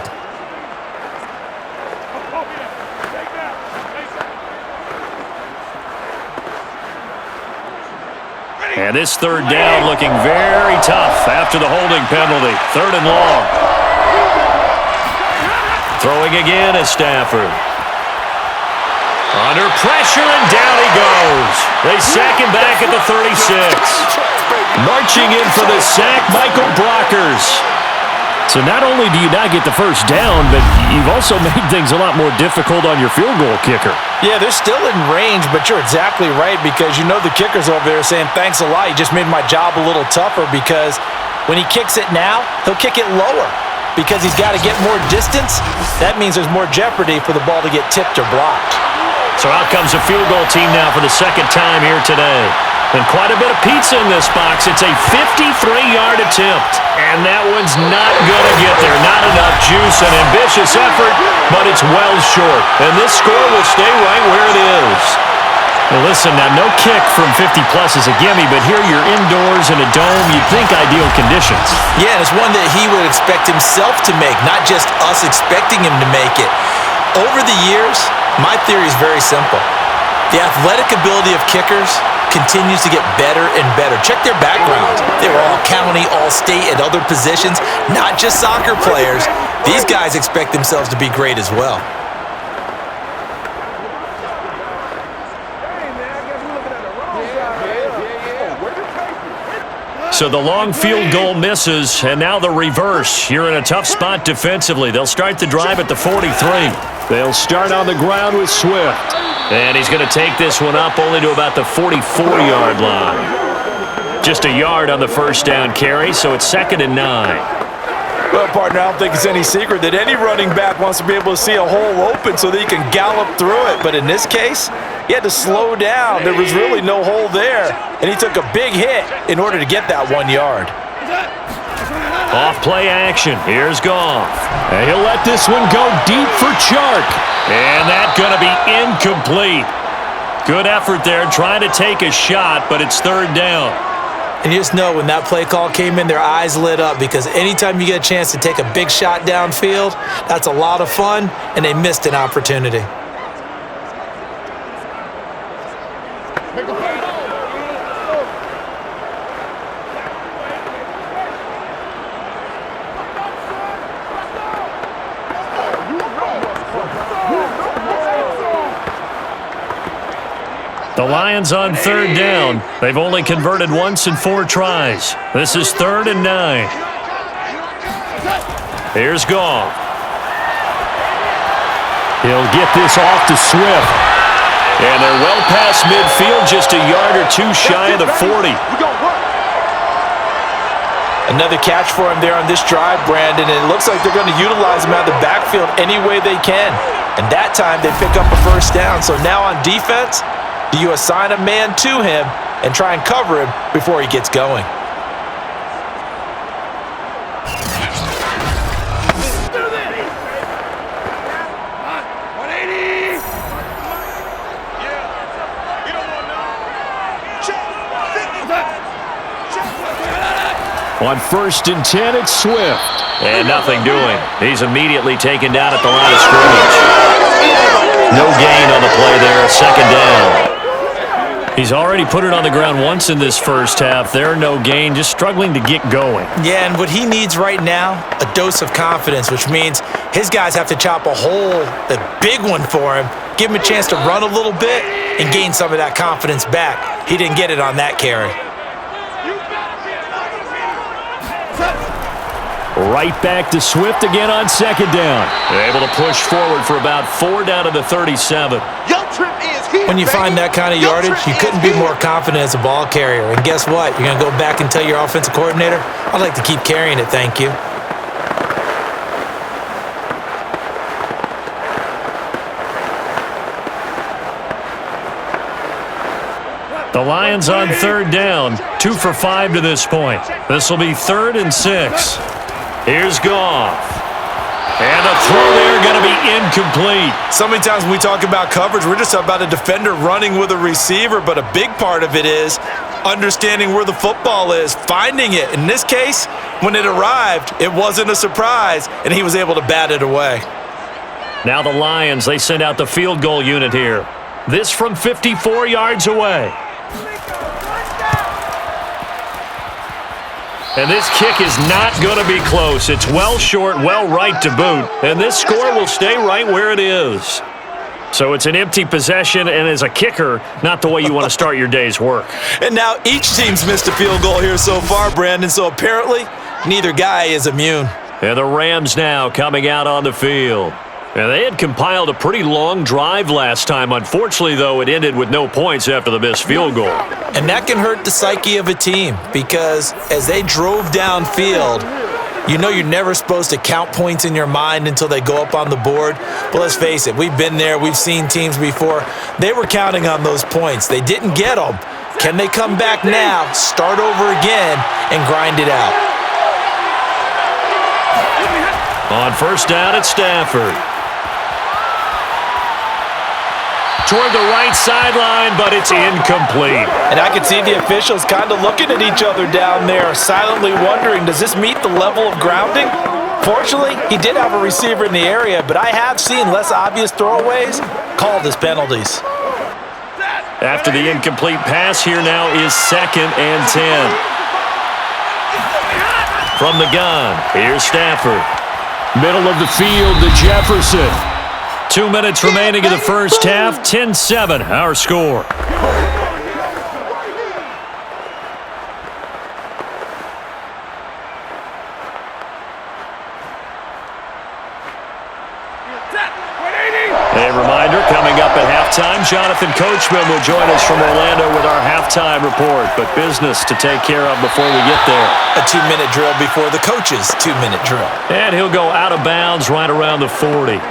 And this third down looking very tough after the holding penalty. 3rd and long. Throwing again is Stafford. Under pressure, and down he goes. They sack him back at the 36. Marching in for the sack, Michael Brockers. So not only do you not get the first down, but you've also made things a lot more difficult on your field goal kicker. Yeah, they're still in range, but you're exactly right because you know the kicker's over there saying, thanks a lot, you just made my job a little tougher because when he kicks it now, he'll kick it lower because he's got to get more distance. That means there's more jeopardy for the ball to get tipped or blocked. So out comes a field goal team now for the second time here today. And quite a bit of pizza in this box. It's a 53-yard attempt. And that one's not going to get there. Not enough juice, an ambitious effort, but it's well short. And this score will stay right where it is. Well, listen, now no kick from 50-plus is a gimme, but here you're indoors in a dome. You'd think ideal conditions. Yeah, and it's one that he would expect himself to make, not just us expecting him to make it. Over the years, my theory is very simple. The athletic ability of kickers continues to get better and better. Check their backgrounds. They were all county, all state, at other positions, not just soccer players. These guys expect themselves to be great as well. So the long field goal misses, and now the reverse. You're in a tough spot defensively. They'll start the drive at the 43. They'll start on the ground with Swift. And he's going to take this one up only to about the 44-yard line. Just a yard on the first down carry, so it's 2nd and 9. Well, partner, I don't think it's any secret that any running back wants to be able to see a hole open so that he can gallop through it. But in this case, he had to slow down. There was really no hole there, and he took a big hit in order to get that 1 yard. Off play action. Here's Goff. And he'll let this one go deep for Chark. And that's going to be incomplete. Good effort there trying to take a shot, but it's 3rd down. And you just know when that play call came in, their eyes lit up because anytime you get a chance to take a big shot downfield, that's a lot of fun, and they missed an opportunity. The Lions on 3rd down. They've only converted once in 4 tries. This is 3rd and 9. Here's Goff. He'll get this off to Swift. And they're well past midfield, just a yard or 2 shy of the 40. Another catch for him there on this drive, Brandon, and it looks like they're going to utilize him out of the backfield any way they can. And that time they pick up a first down. So now on defense, do you assign a man to him and try and cover him before he gets going? On 1st and 10, it's Swift. And nothing doing. He's immediately taken down at the line of scrimmage. No gain on the play there, 2nd down. He's already put it on the ground once in this first half. There, no gain, just struggling to get going. Yeah, and what he needs right now, a dose of confidence, which means his guys have to chop a big one for him, give him a chance to run a little bit and gain some of that confidence back. He didn't get it on that carry. Right back to Swift again on 2nd down. Able to push forward for about 4 down to the 37. When you find that kind of yardage, you couldn't be more confident as a ball carrier. And guess what? You're going to go back and tell your offensive coordinator, I'd like to keep carrying it, thank you. The Lions on 3rd down, 2 for 5 to this point. This will be 3rd and 6. Here's Goff. And the throw there going to be incomplete. So many times when we talk about coverage, we're just about a defender running with a receiver, but a big part of it is understanding where the football is, finding it. In this case, when it arrived, it wasn't a surprise, and he was able to bat it away. Now the Lions, they send out the field goal unit here. This from 54 yards away. And this kick is not going to be close. It's well short, well right to boot. And this score will stay right where it is. So it's an empty possession, and as a kicker, not the way you want to start your day's work. And now each team's missed a field goal here so far, Brandon, so apparently neither guy is immune. And the Rams now coming out on the field. And they had compiled a pretty long drive last time. Unfortunately, though, it ended with no points after the missed field goal. And that can hurt the psyche of a team because as they drove downfield, you know you're never supposed to count points in your mind until they go up on the board. But let's face it, we've been there. We've seen teams before. They were counting on those points. They didn't get them. Can they come back now, start over again, and grind it out? On 1st down at Stafford. Toward the right sideline, but it's incomplete. And I could see the officials kind of looking at each other down there, silently wondering, does this meet the level of grounding? Fortunately, he did have a receiver in the area, but I have seen less obvious throwaways called as penalties. After the incomplete pass, here now is 2nd and 10. From the gun, here's Stafford. Middle of the field to Jefferson. 2 minutes remaining in the first half. 10-7, our score. A reminder, coming up at halftime, Jonathan Coachman will join us from Orlando with our halftime report, but business to take care of before we get there. A 2-minute drill before the coach's 2-minute drill. And he'll go out of bounds right around the 40.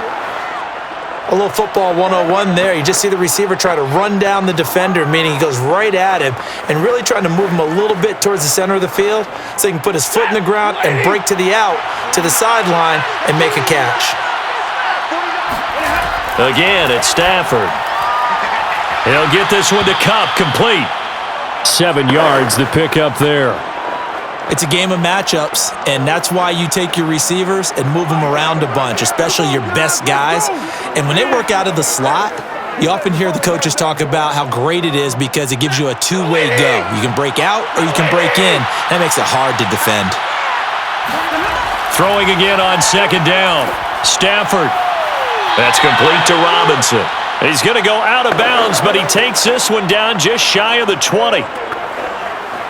A little football 101 there. You just see the receiver try to run down the defender, meaning he goes right at him and really trying to move him a little bit towards the center of the field so he can put his foot in the ground and break to the out, to the sideline, and make a catch. Again, it's Stafford. He'll get this one to Kupp, complete. 7 yards to pick up there. It's a game of matchups, and that's why you take your receivers and move them around a bunch, especially your best guys. And when they work out of the slot, you often hear the coaches talk about how great it is because it gives you a two-way go. You can break out or you can break in. That makes it hard to defend. Throwing again on 2nd down. Stafford. That's complete to Robinson. He's going to go out of bounds, but he takes this one down just shy of the 20.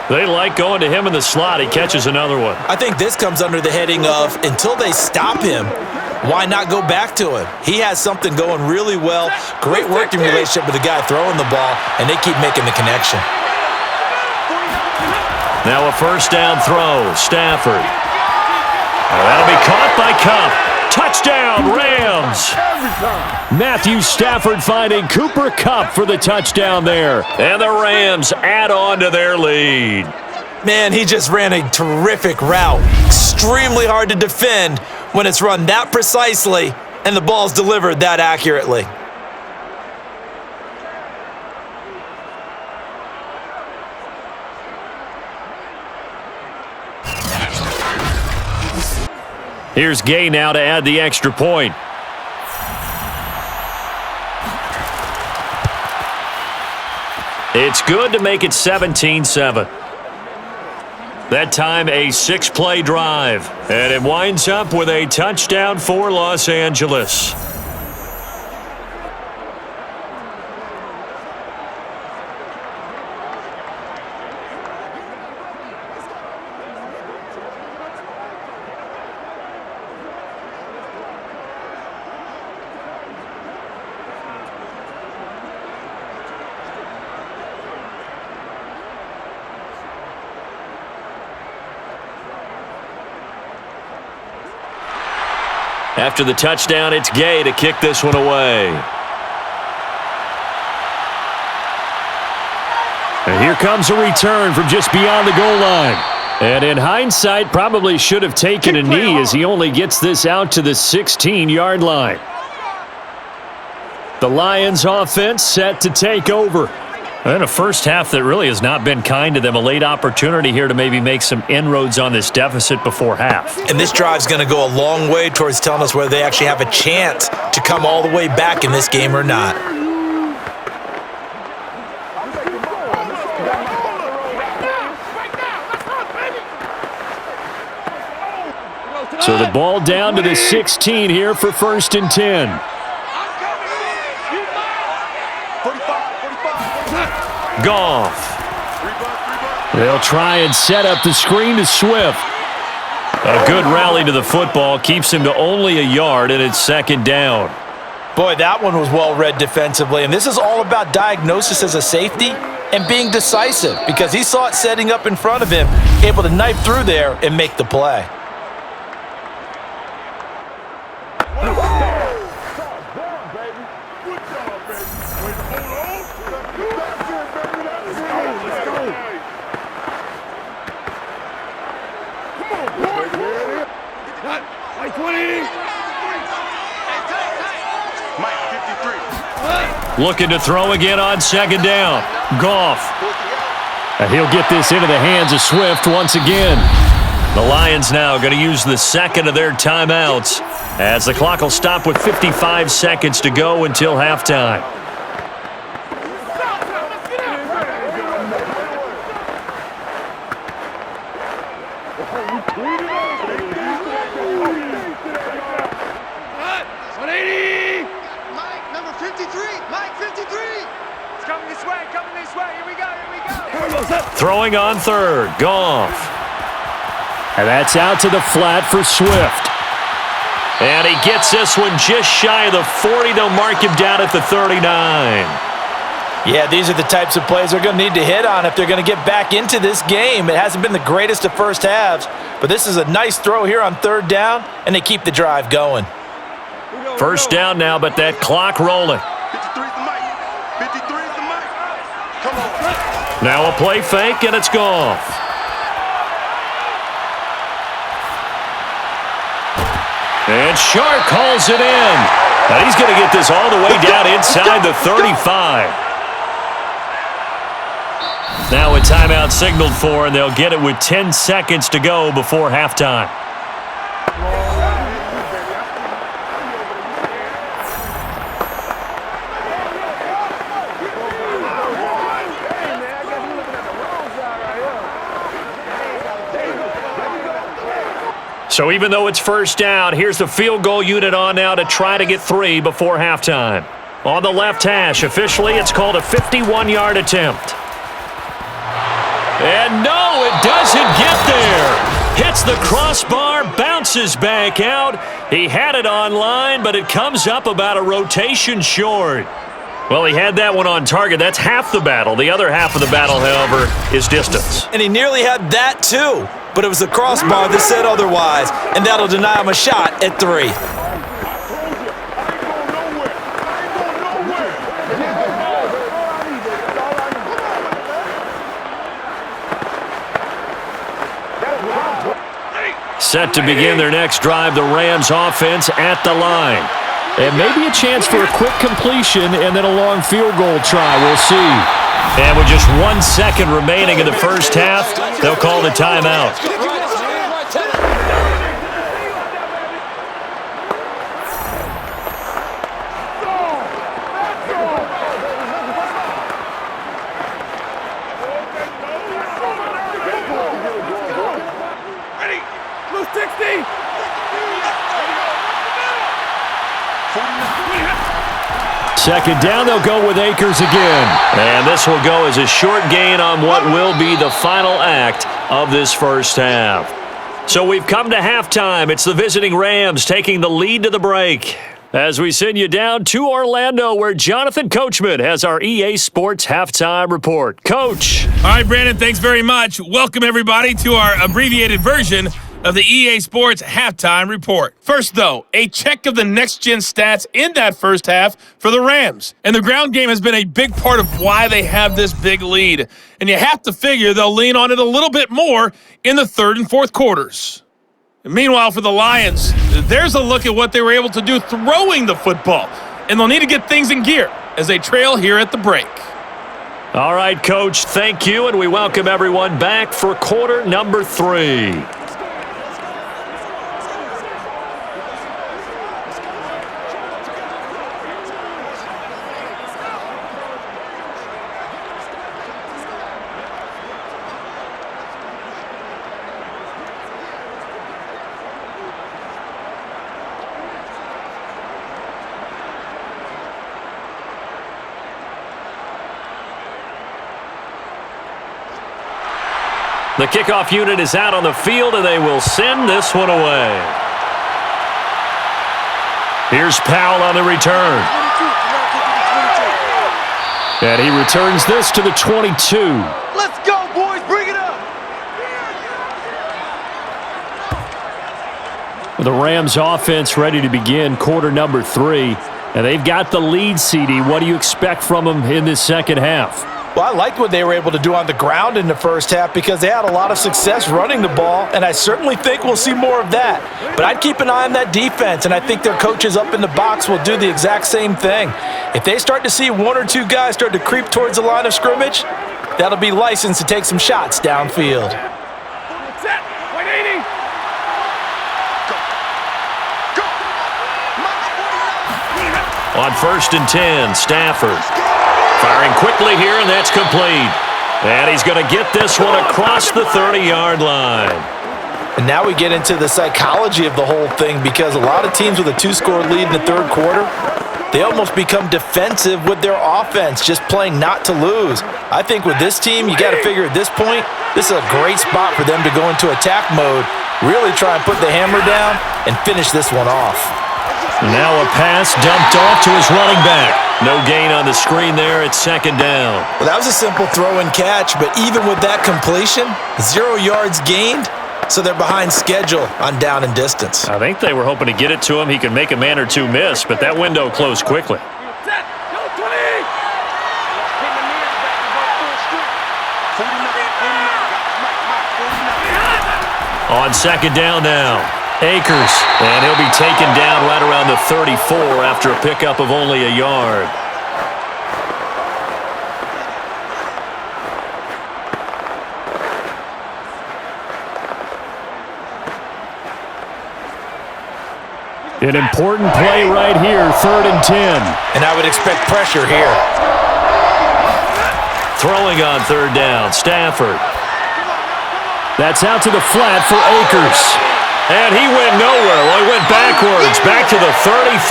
They like going to him in the slot. He catches another one. I think this comes under the heading of until they stop him, why not go back to him? He has something going really well. Great working relationship with the guy throwing the ball, and they keep making the connection. Now a 1st down throw. Stafford. That'll be caught by Kupp. Touchdown, Rams! Matthew Stafford finding Cooper Kupp for the touchdown there. And the Rams add on to their lead. Man, he just ran a terrific route. Extremely hard to defend when it's run that precisely and the ball's delivered that accurately. Here's Gay now to add the extra point. It's good to make it 17-7. That time a 6-play drive. And it winds up with a touchdown for Los Angeles. After the touchdown, it's Gay to kick this one away. And here comes a return from just beyond the goal line. And in hindsight, probably should have taken a knee as he only gets this out to the 16-yard line. The Lions offense set to take over. And a first half that really has not been kind to them. A late opportunity here to maybe make some inroads on this deficit before half. And this drive's going to go a long way towards telling us whether they actually have a chance to come all the way back in this game or not. So the ball down to the 16 here for 1st and 10. Goff. They'll try and set up the screen to Swift. A good rally to the football keeps him to only a yard, and it's 2nd down. Boy, that one was well read defensively, and this is all about diagnosis as a safety and being decisive because he saw it setting up in front of him, able to knife through there and make the play. Looking to throw again on 2nd down. Goff. And he'll get this into the hands of Swift once again. The Lions now going to use the 2nd of their timeouts as the clock will stop with 55 seconds to go until halftime. Throwing on 3rd. Goff. And that's out to the flat for Swift. And he gets this one just shy of the 40. They'll mark him down at the 39. Yeah, these are the types of plays they're going to need to hit on if they're going to get back into this game. It hasn't been the greatest of first halves, but this is a nice throw here on 3rd down, and they keep the drive going. 1st down now, but that clock rolling. 53's the mic. 53's the mic. Come on. Now a play fake, and it's Goff. And Shark calls it in. Now he's going to get this all the way down inside the 35. Now a timeout signaled for, and they'll get it with 10 seconds to go before halftime. So even though it's 1st down, here's the field goal unit on now to try to get 3 before halftime. On the left hash, officially it's called a 51-yard attempt. And no, it doesn't get there. Hits the crossbar, bounces back out. He had it on line, but it comes up about a rotation short. Well, he had that one on target. That's half the battle. The other half of the battle, however, is distance. And he nearly had that too, but it was the crossbar that said otherwise, and that'll deny him a shot at 3. Set to begin their next drive, the Rams offense at the line. And maybe a chance for a quick completion and then a long field goal try. We'll see. And with just 1 second remaining in the first half, they'll call the timeout. second down, they'll go with Akers again. And this will go as a short gain on what will be the final act of this first half. So we've come to halftime. It's the visiting Rams taking the lead to the break. As we send you down to Orlando, where Jonathan Coachman has our EA Sports Halftime Report. Coach. All right, Brandon, thanks very much. Welcome, everybody, to our abbreviated version of the EA Sports Halftime Report. First, though, a check of the next-gen stats in that first half for the Rams. And the ground game has been a big part of why they have this big lead. And you have to figure they'll lean on it a little bit more in the third and fourth quarters. And meanwhile, for the Lions, there's a look at what they were able to do throwing the football. And they'll need to get things in gear as they trail here at the break. All right, Coach, thank you, and we welcome everyone back for quarter number 3. The kickoff unit is out on the field, and they will send this one away. Here's Powell on the return. And he returns this to the 22. Let's go, boys. Bring it up. The Rams offense ready to begin quarter number 3. And they've got the lead, CD. What do you expect from them in this second half? Well, I liked what they were able to do on the ground in the first half because they had a lot of success running the ball, and I certainly think we'll see more of that. But I'd keep an eye on that defense, and I think their coaches up in the box will do the exact same thing. If they start to see one or two guys start to creep towards the line of scrimmage, that'll be licensed to take some shots downfield. Set. 180. Go. On 1st and 10, Stafford. Firing quickly here, and that's complete. And he's going to get this one across the 30-yard line. And now we get into the psychology of the whole thing because a lot of teams with a 2-score lead in the third quarter, they almost become defensive with their offense, just playing not to lose. I think with this team, you got to figure at this point, this is a great spot for them to go into attack mode, really try and put the hammer down and finish this one off. Now a pass dumped off to his running back. No gain on the screen there. It's second down. Well, that was a simple throw and catch, but even with that completion, 0 yards gained, so they're behind schedule on down and distance. I think they were hoping to get it to him. He could make a man or two miss, but that window closed quickly. Set. Go, 20. On second down now, Akers, and he'll be taken down right around the 34 after a pickup of only a yard. An important play right here, 3rd and 10. And I would expect pressure here. Throwing on 3rd down, Stafford. That's out to the flat for Akers. And he went nowhere. Well, he went backwards, back to the 33.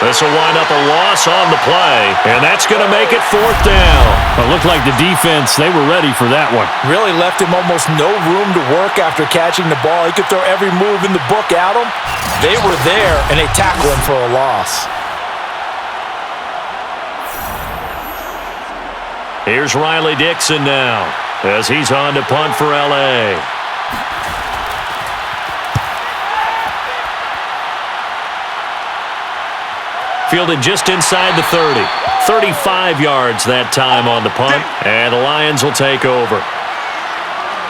This will wind up a loss on the play, and that's going to make it 4th down. It looked like the defense, they were ready for that one. Really left him almost no room to work after catching the ball. He could throw every move in the book at him. They were there, and they tackled him for a loss. Here's Riley Dixon now, as he's on to punt for L.A. Fielded just inside the 30. 35 yards that time on the punt, and the Lions will take over.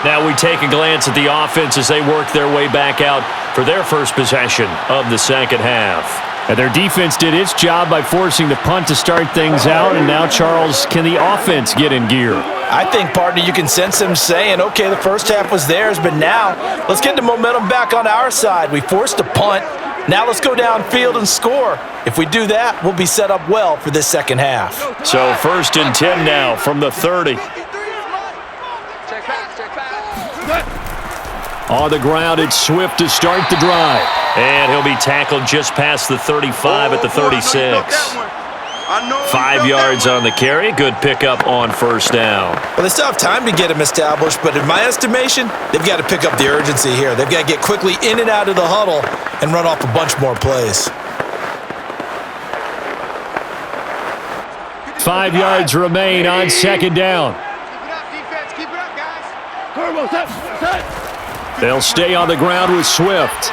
Now we take a glance at the offense as they work their way back out for their first possession of the second half. And their defense did its job by forcing the punt to start things out, and now, Charles, can the offense get in gear? I think, partner, you can sense them saying, okay, the first half was theirs, but now let's get the momentum back on our side. We forced a punt. Now let's go downfield and score. If we do that, we'll be set up well for this second half. So 1st and 10 now from the 30. On the ground, it's Swift to start the drive. And he'll be tackled just past the 35 at the 36. I know 5 yards on the carry. Good pickup on first down. Well, they still have time to get him established, but in my estimation, they've got to pick up the urgency here. They've got to get quickly in and out of the huddle and run off a bunch more plays. 5 yards remain on second down. Keep it up, defense. Keep it up, guys. They'll stay on the ground with Swift.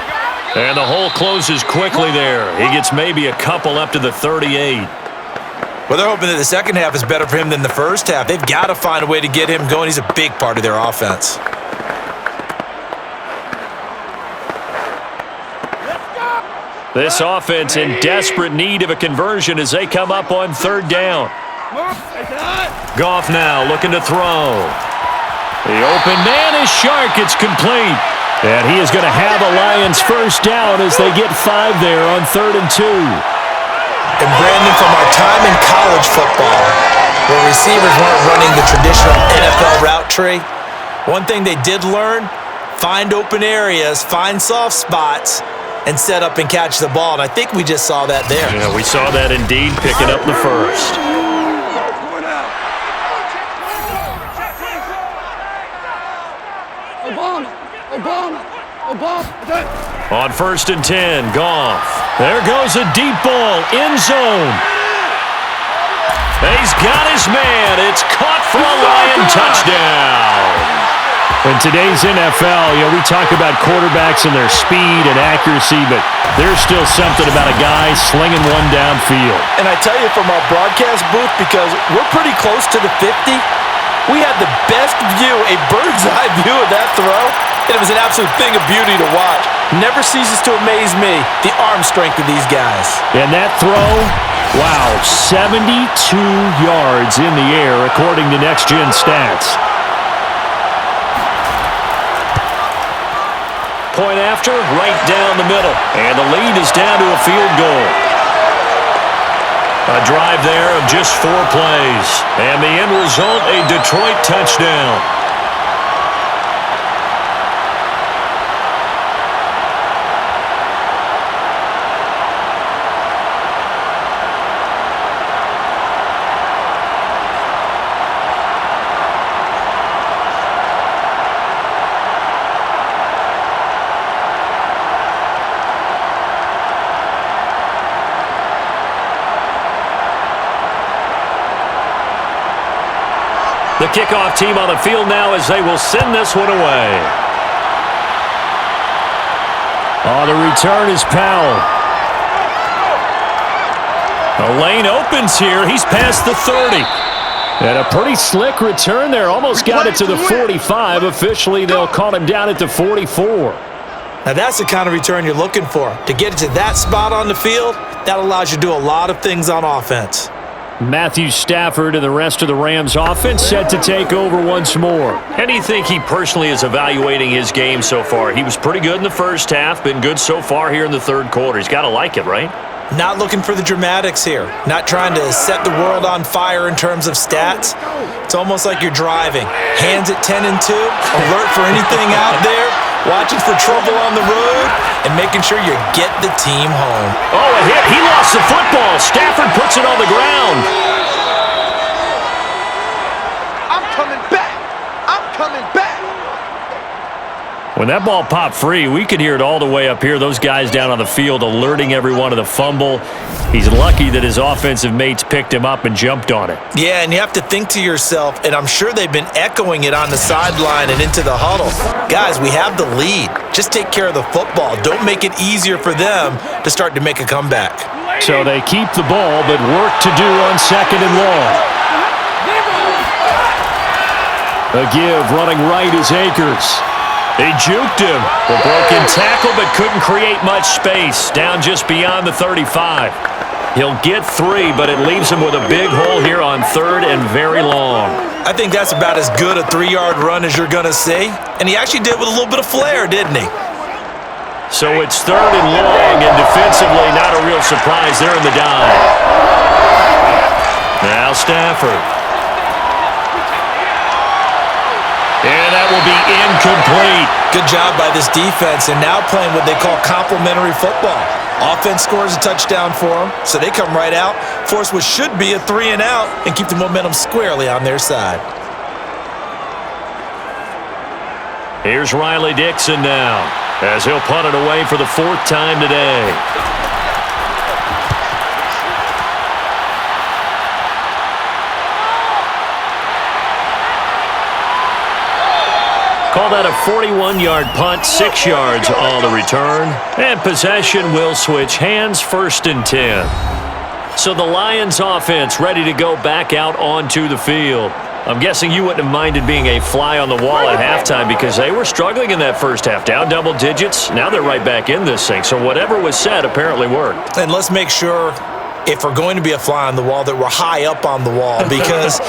And the hole closes quickly there. He gets maybe a couple up to the 38. Well, they're hoping that the second half is better for him than the first half. They've got to find a way to get him going. He's a big part of their offense. This offense in desperate need of a conversion as they come up on third down. Goff now looking to throw. The open man is Shark. It's complete. And he is going to have a Lions first down as they get 5 there on 3rd and 2. And Brandon, from our time in college football, where receivers weren't running the traditional NFL route tree, one thing they did learn, find open areas, find soft spots, and set up and catch the ball. And I think we just saw that there. Yeah, we saw that indeed, picking up the first. On 1st and 10, Goff. There goes a deep ball, end zone. He's got his man. It's caught for a Lion touchdown. In today's NFL, we talk about quarterbacks and their speed and accuracy, but there's still something about a guy slinging one downfield. And I tell you from our broadcast booth, because we're pretty close to the 50, we had the best view, a bird's eye view of that throw, and it was an absolute thing of beauty to watch. Never ceases to amaze me, the arm strength of these guys. And that throw, wow, 72 yards in the air, according to Next Gen Stats. Point after, right down the middle. And the lead is down to a field goal. A drive there of just 4 plays. And the end result, a Detroit touchdown. The kickoff team on the field now as they will send this one away. Oh, the return is Powell. The lane opens here. He's past the 30. And a pretty slick return there. Almost got it to the 45. Officially, they'll call him down at the 44. Now, that's the kind of return you're looking for. To get it to that spot on the field, that allows you to do a lot of things on offense. Matthew Stafford and the rest of the Rams offense set to take over once more. How do you think he personally is evaluating his game so far? He was pretty good in the first half, been good so far here in the third quarter. He's got to like it, right? Not looking for the dramatics here. Not trying to set the world on fire in terms of stats. It's almost like you're driving. Hands at 10 and 2, alert for anything out there, watching for trouble on the road, and making sure you get the team home. Oh, a hit. He lost the football. Stafford puts it on the ground. I'm coming back. I'm coming back. When that ball popped free, we could hear it all the way up here. Those guys down on the field alerting everyone of the fumble. He's lucky that his offensive mates picked him up and jumped on it. Yeah, and you have to think to yourself, and I'm sure they've been echoing it on the sideline and into the huddle. Guys, we have the lead. Just take care of the football. Don't make it easier for them to start to make a comeback. So they keep the ball, but work to do on 2nd and long. A give running right is Akers. He juked him. A broken tackle, but couldn't create much space. Down just beyond the 35. He'll get 3, but it leaves him with a big hole here on 3rd and very long. I think that's about as good a 3-yard run as you're going to see. And he actually did with a little bit of flair, didn't he? So it's 3rd and long, and defensively not a real surprise there in the dive. Now Stafford. And that will be incomplete. Good job by this defense, and now playing what they call complementary football. Offense scores a touchdown for them, so they come right out, force what should be a 3-and-out, and keep the momentum squarely on their side. Here's Riley Dixon now, as he'll punt it away for the 4th time today. Call that a 41-yard punt, 6 yards all to return. And possession will switch hands, 1st and 10. So the Lions offense ready to go back out onto the field. I'm guessing you wouldn't have minded being a fly on the wall at halftime because they were struggling in that first half. Down double digits, now they're right back in this thing. So whatever was said apparently worked. And let's make sure, if we're going to be a fly on the wall, that we're high up on the wall because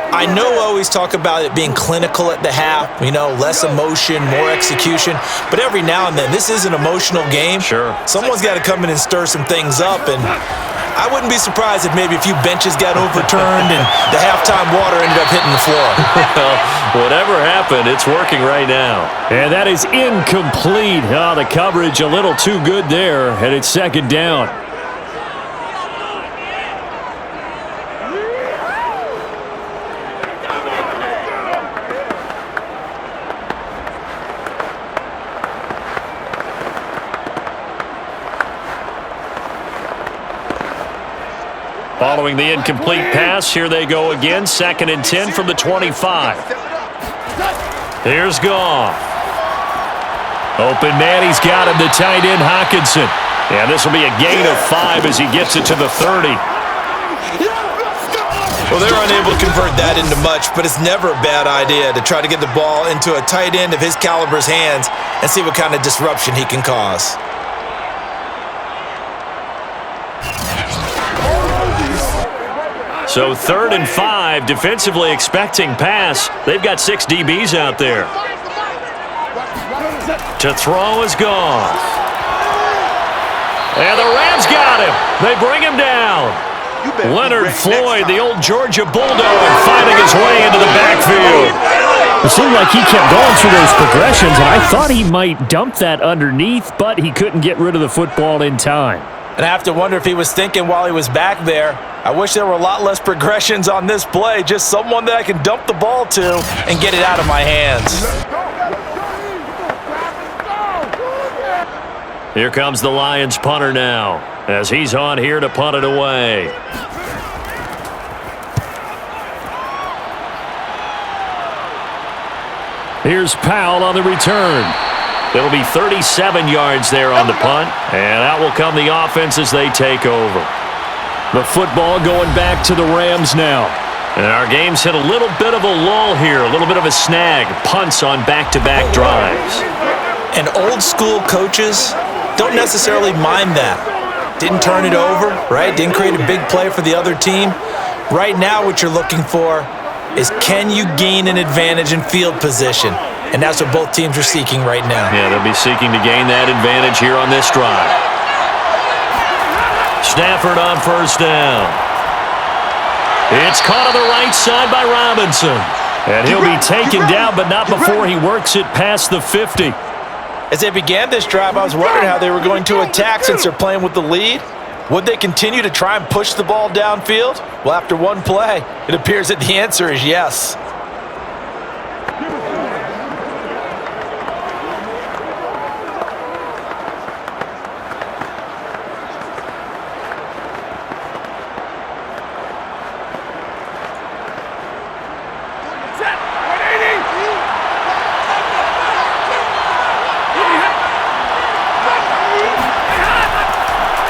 I know I always talk about it being clinical at the half, less emotion, more execution. But every now and then, this is an emotional game. Sure. Someone's got to come in and stir some things up. And I wouldn't be surprised if maybe a few benches got overturned and the halftime water ended up hitting the floor. Well, whatever happened, it's working right now. And that is incomplete. Oh, the coverage a little too good there, and it's 2nd down. Following the incomplete pass, here they go again. 2nd and 10 from the 25. Here's Goff. Open man, he's got him, the tight end Hockenson. And this will be a gain of 5 as he gets it to the 30. Well, they're unable to convert that into much, but it's never a bad idea to try to get the ball into a tight end of his caliber's hands and see what kind of disruption he can cause. So 3rd and 5, defensively expecting pass. They've got 6 DBs out there. To throw is Goff. And the Rams got him. They bring him down. Leonard Floyd, the old Georgia Bulldog, finding his way into the backfield. It seemed like he kept going through those progressions, and I thought he might dump that underneath, but he couldn't get rid of the football in time. And I have to wonder if he was thinking while he was back there, I wish there were a lot less progressions on this play, just someone that I can dump the ball to and get it out of my hands. Here comes the Lions punter now, as he's on here to punt it away. Here's Powell on the return. It'll be 37 yards there on the punt, and out will come the offense as they take over. The football going back to the Rams now. And our game's hit a little bit of a lull here, a little bit of a snag. Punts on back-to-back drives. And old school coaches don't necessarily mind that. Didn't turn it over, right? Didn't create a big play for the other team. Right now what you're looking for is, can you gain an advantage in field position? And that's what both teams are seeking right now. Yeah, they'll be seeking to gain that advantage here on this drive. Stafford on 1st down. It's caught on the right side by Robinson. And he'll be taken down, but not before he works it past the 50. As they began this drive, I was wondering how they were going to attack since they're playing with the lead. Would they continue to try and push the ball downfield? Well, after one play, it appears that the answer is yes.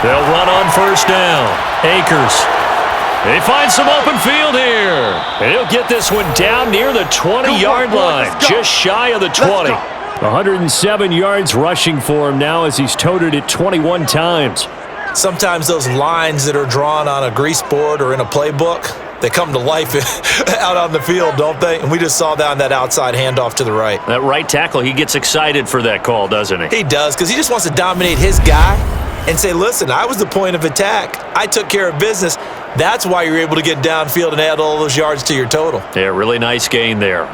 They'll run on 1st down. Akers. They find some open field here. And he'll get this one down near the 20-yard line, just shy of the 20. 107 yards rushing for him now as he's toted it 21 times. Sometimes those lines that are drawn on a grease board or in a playbook, they come to life out on the field, don't they? And we just saw that on that outside handoff to the right. That right tackle, he gets excited for that call, doesn't he? He does, because he just wants to dominate his guy and say, listen, I was the point of attack. I took care of business. That's why you're able to get downfield and add all those yards to your total. Yeah, really nice gain there.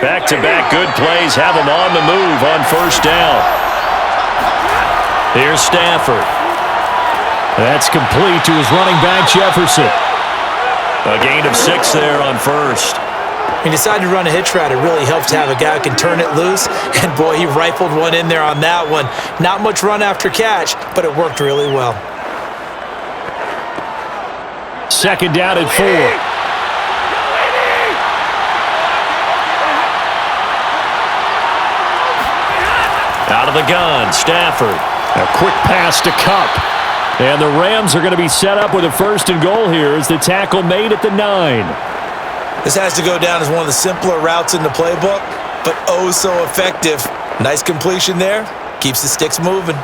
Back-to-back good plays have them on the move on first down. Here's Stafford. That's complete to his running back, Jefferson. A gain of 6 there on first. He decided to run a hitch route. It really helps to have a guy who can turn it loose. And, boy, he rifled one in there on that one. Not much run after catch, but it worked really well. Second down and 4. Out of the gun, Stafford. A quick pass to Kupp. And the Rams are going to be set up with a first and goal here as the tackle made at the 9. This has to go down as one of the simpler routes in the playbook, but oh so effective. Nice completion there. Keeps the sticks moving.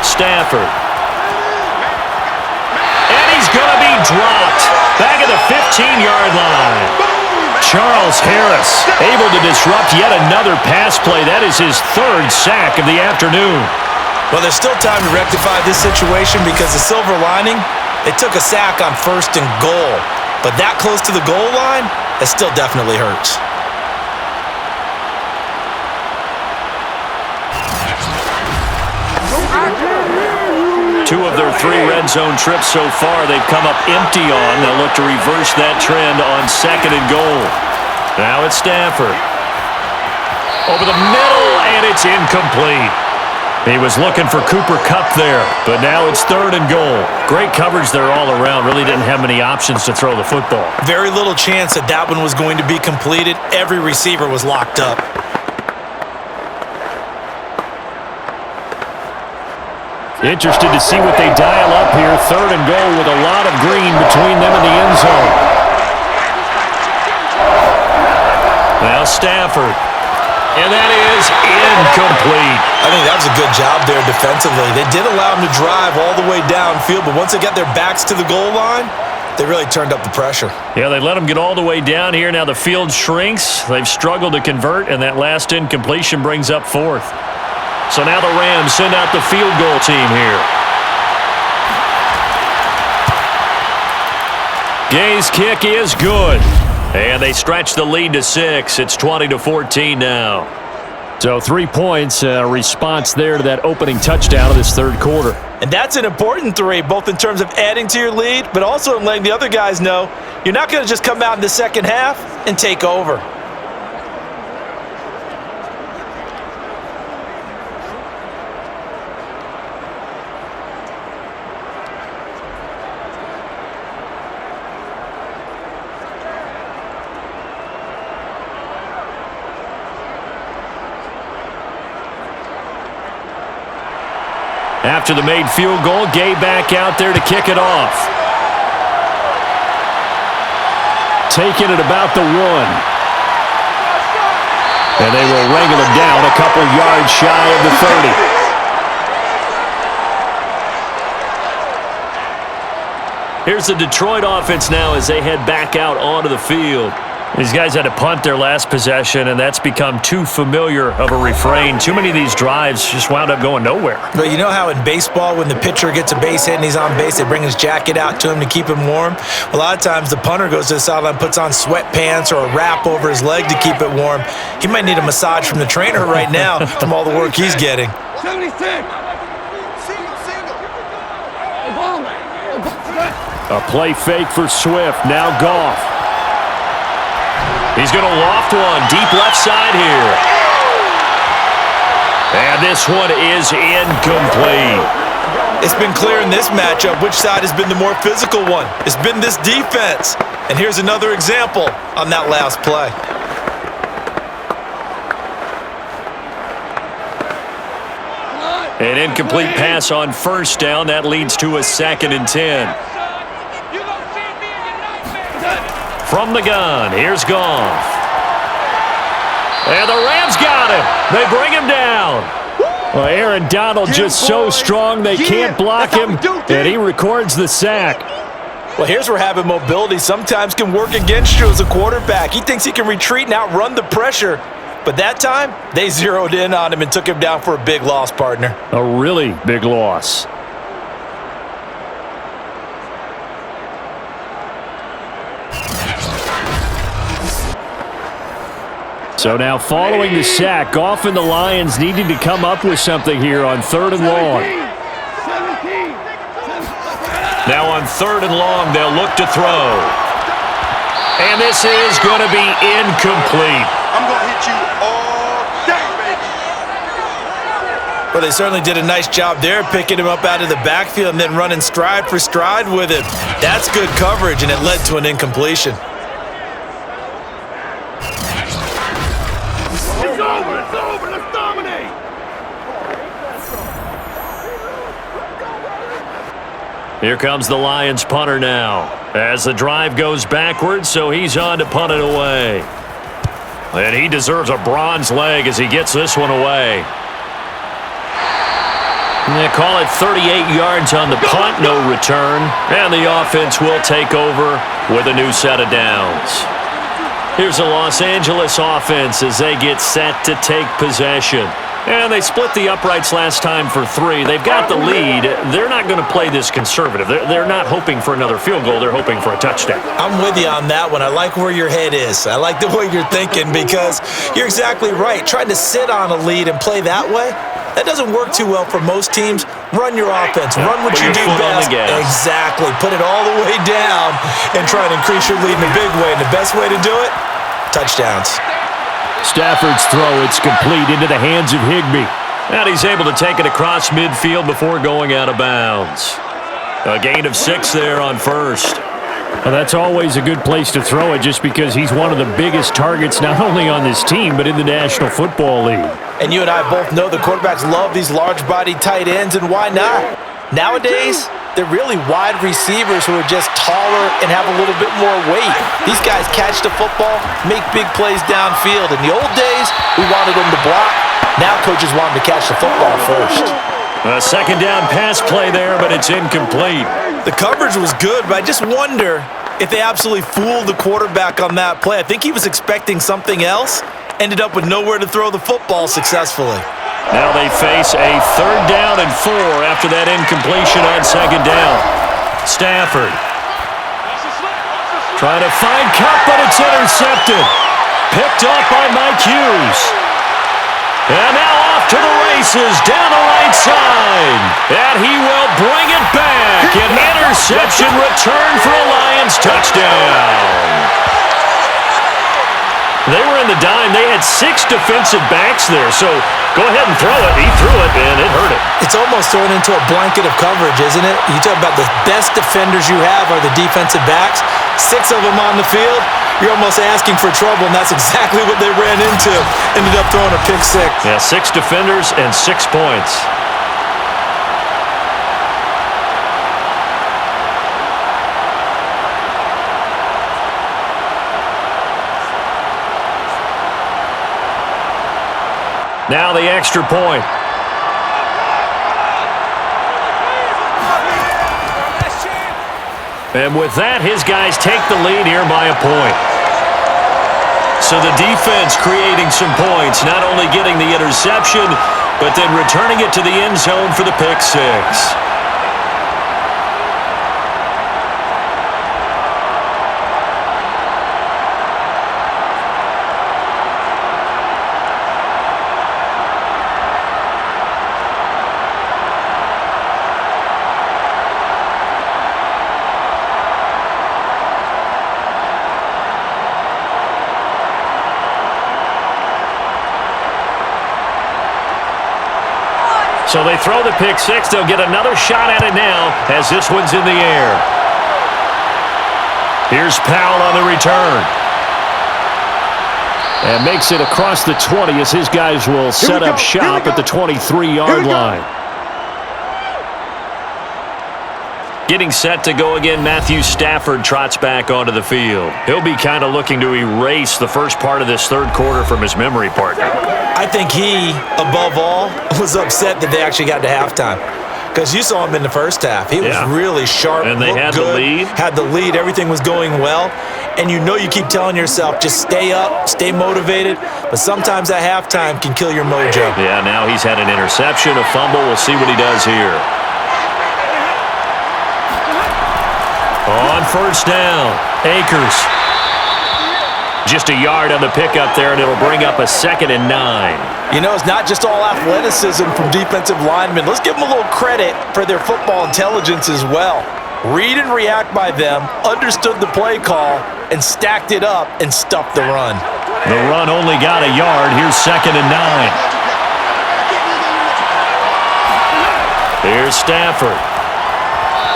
Stafford. And he's going to be dropped. Back at the 15-yard line. Charles Harris able to disrupt yet another pass play. That is his 3rd sack of the afternoon. Well, there's still time to rectify this situation because the silver lining, they took a sack on first and goal. But that close to the goal line, that still definitely hurts. Two of their 3 red zone trips so far they've come up empty on. They'll look to reverse that trend on second and goal. Now it's Stafford. Over the middle, and it's incomplete. He was looking for Cooper Kupp there, but now it's 3rd and goal. Great coverage there all around. Really didn't have many options to throw the football. Very little chance that that one was going to be completed. Every receiver was locked up. Interested to see what they dial up here. 3rd and goal with a lot of green between them and the end zone. Now Stafford. And that is incomplete. I think that was a good job there defensively. They did allow them to drive all the way downfield, but once they got their backs to the goal line, they really turned up the pressure. Yeah, they let them get all the way down here. Now the field shrinks. They've struggled to convert, and that last incompletion brings up 4th. So now the Rams send out the field goal team here. Gay's kick is good. And they stretch the lead to 6. It's 20-14 now. So 3 points, response there to that opening touchdown of this 3rd quarter. And that's an important 3, both in terms of adding to your lead, but also in letting the other guys know you're not going to just come out in the second half and take over. After the made field goal, Gay back out there to kick it off. Taking it about the 1. And they will wrangle him down a couple yards shy of the 30. Here's the Detroit offense now as they head back out onto the field. These guys had to punt their last possession, and that's become too familiar of a refrain. Too many of these drives just wound up going nowhere. But you know how in baseball, when the pitcher gets a base hit and he's on base, they bring his jacket out to him to keep him warm? A lot of times the punter goes to the sideline, puts on sweatpants or a wrap over his leg to keep it warm. He might need a massage from the trainer right now from all the work he's getting. 76. A play fake for Swift. Now Goff. He's going to loft one deep left side here. And this one is incomplete. It's been clear in this matchup which side has been the more physical one. It's been this defense. And here's another example on that last play. An incomplete pass on first down. That leads to a 2nd and 10. From the gun, here's Goff. And the Rams got him. They bring him down. Well, Aaron Donald just so strong they can't block him, and he records the sack. Well, here's where having mobility sometimes can work against you as a quarterback. He thinks he can retreat and outrun the pressure. But that time, they zeroed in on him and took him down for a big loss, partner. A really big loss. So now following the sack, often the Lions needing to come up with something here on 3rd and long. Now on 3rd and long, they'll look to throw. And this is going to be incomplete. I'm going to hit you all day, baby. Well, they certainly did a nice job there, picking him up out of the backfield and then running stride for stride with him. That's good coverage, and it led to an incompletion. It's over. It's over. Let's dominate. Here comes the Lions punter now. As the drive goes backwards, so he's on to punt it away. And he deserves a bronze leg as he gets this one away. They call it 38 yards on the punt, no return. And the offense will take over with a new set of downs. Here's the Los Angeles offense as they get set to take possession. And they split the uprights last time for 3. They've got the lead. They're not going to play this conservative. They're not hoping for another field goal. They're hoping for a touchdown. I'm with you on that one. I like where your head is. I like the way you're thinking because you're exactly right. Trying to sit on a lead and play that way, that doesn't work too well for most teams. Run your offense. Run what you do best. Exactly. Put it all the way down and try and increase your lead in a big way. And the best way to do it, touchdowns. Stafford's throw, it's complete into the hands of Higbee. And he's able to take it across midfield before going out of bounds. A gain of 6 there on first. Well, that's always a good place to throw it just because he's one of the biggest targets not only on this team but in the National Football League. And you and I both know the quarterbacks love these large-bodied tight ends, and why not? Nowadays, they're really wide receivers who are just taller and have a little bit more weight. These guys catch the football, make big plays downfield. In the old days, we wanted them to block. Now coaches want them to catch the football first. A second down pass play there, but it's incomplete. The coverage was good, but I just wonder if they absolutely fooled the quarterback on that play. I think he was expecting something else, ended up with nowhere to throw the football successfully. Now they face a 3rd down and 4 after that incompletion on 2nd down. Stafford trying to find Cup, but it's intercepted. Picked up by Mike Hughes. And now off to the races down the right side. And he will bring it back. An interception return for a Lions touchdown. They were in the dime. They had 6 defensive backs there, so go ahead and throw it. He threw it, and it hurt it. It's almost thrown into a blanket of coverage, isn't it? You talk about the best defenders you have are the defensive backs. 6 of them on the field. You're almost asking for trouble, and that's exactly what they ran into. Ended up throwing a pick 6. Yeah, 6 defenders and 6 points. Now the extra point. And with that, his guys take the lead here by a point. So the defense creating some points, not only getting the interception, but then returning it to the end zone for the pick 6. So they throw the pick 6. They'll get another shot at it now as this one's in the air. Here's Powell on the return. And makes it across the 20 as his guys will set up shop at the 23-yard line. Getting set to go again, Matthew Stafford trots back onto the field. He'll be kind of looking to erase the first part of this 3rd quarter from his memory partner. I think he, above all, was upset that they actually got to halftime. Because you saw him in the first half. He was really sharp, and they had good, the lead. Had the lead. Everything was going well. And you know you keep telling yourself, just stay up, stay motivated. But sometimes at halftime can kill your mojo. Yeah, now he's had an interception, a fumble. We'll see what he does here. On 1st down, Akers. Just a yard on the pickup there, and it'll bring up a 2nd and 9. You know, it's not just all athleticism from defensive linemen. Let's give them a little credit for their football intelligence as well. Read and react by them, understood the play call, and stacked it up and stuffed the run. The run only got a yard. Here's 2nd and 9. Here's Stafford.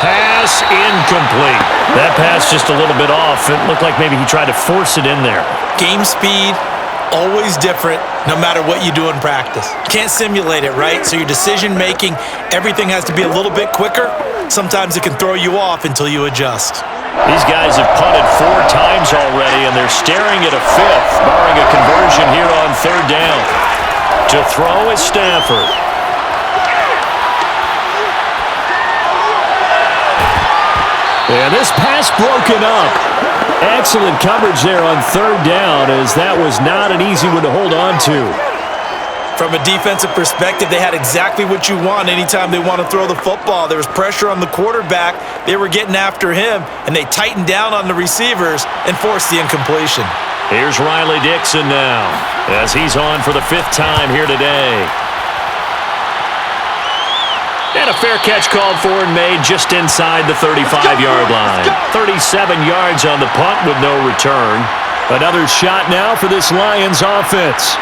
Pass incomplete. That pass just a little bit off. It looked like maybe he tried to force it in there. Game speed, always different, no matter what you do in practice. Can't simulate it, right? So your decision-making, everything has to be a little bit quicker. Sometimes it can throw you off until you adjust. These guys have punted 4 times already, and they're staring at a 5th, barring a conversion here on 3rd down. To throw is Stafford. And this pass broken up. Excellent coverage there on 3rd down, as that was not an easy one to hold on to. From a defensive perspective, they had exactly what you want anytime they want to throw the football. There was pressure on the quarterback. They were getting after him, and they tightened down on the receivers and forced the incompletion. Here's Riley Dixon now, as he's on for the 5th time here today. And a fair catch called for and made just inside the 35-yard line. 37 yards on the punt with no return. Another shot now for this Lions offense.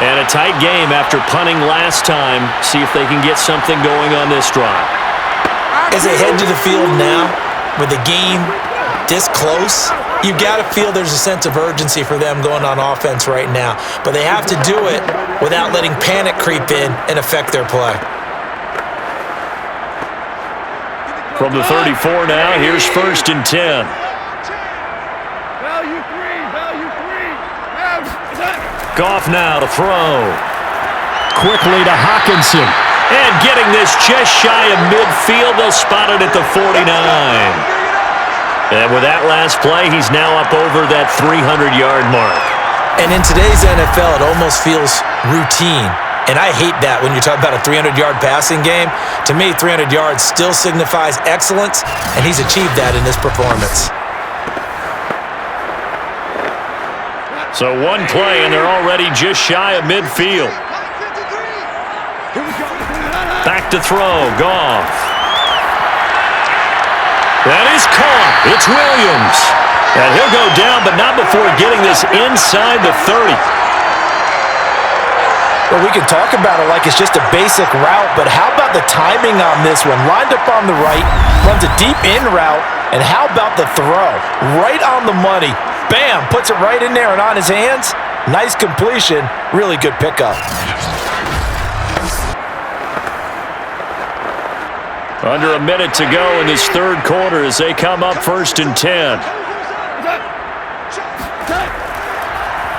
And a tight game after punting last time. See if they can get something going on this drive. As they head to the field now, with the game this close, you've got to feel there's a sense of urgency for them going on offense right now. But they have to do it without letting panic creep in and affect their play. From the 34 now, here's 1st and 10. Goff now to throw. Quickly to Hawkinson. And getting this just shy of midfield, they'll spot it at the 49. And with that last play, he's now up over that 300-yard mark. And in today's NFL, it almost feels routine. And I hate that when you're talking about a 300-yard passing game. To me, 300 yards still signifies excellence, and he's achieved that in this performance. So one play, and they're already just shy of midfield. Back to throw, Goff. That is caught. It's Williams. And he'll go down, but not before getting this inside the 30. Well, we can talk about it like it's just a basic route, but how about the timing on this one? Lined up on the right, runs a deep in route, and how about the throw? Right on the money. Bam! Puts it right in there and on his hands. Nice completion. Really good pickup. Under a minute to go in this 3rd quarter as they come up 1st and 10.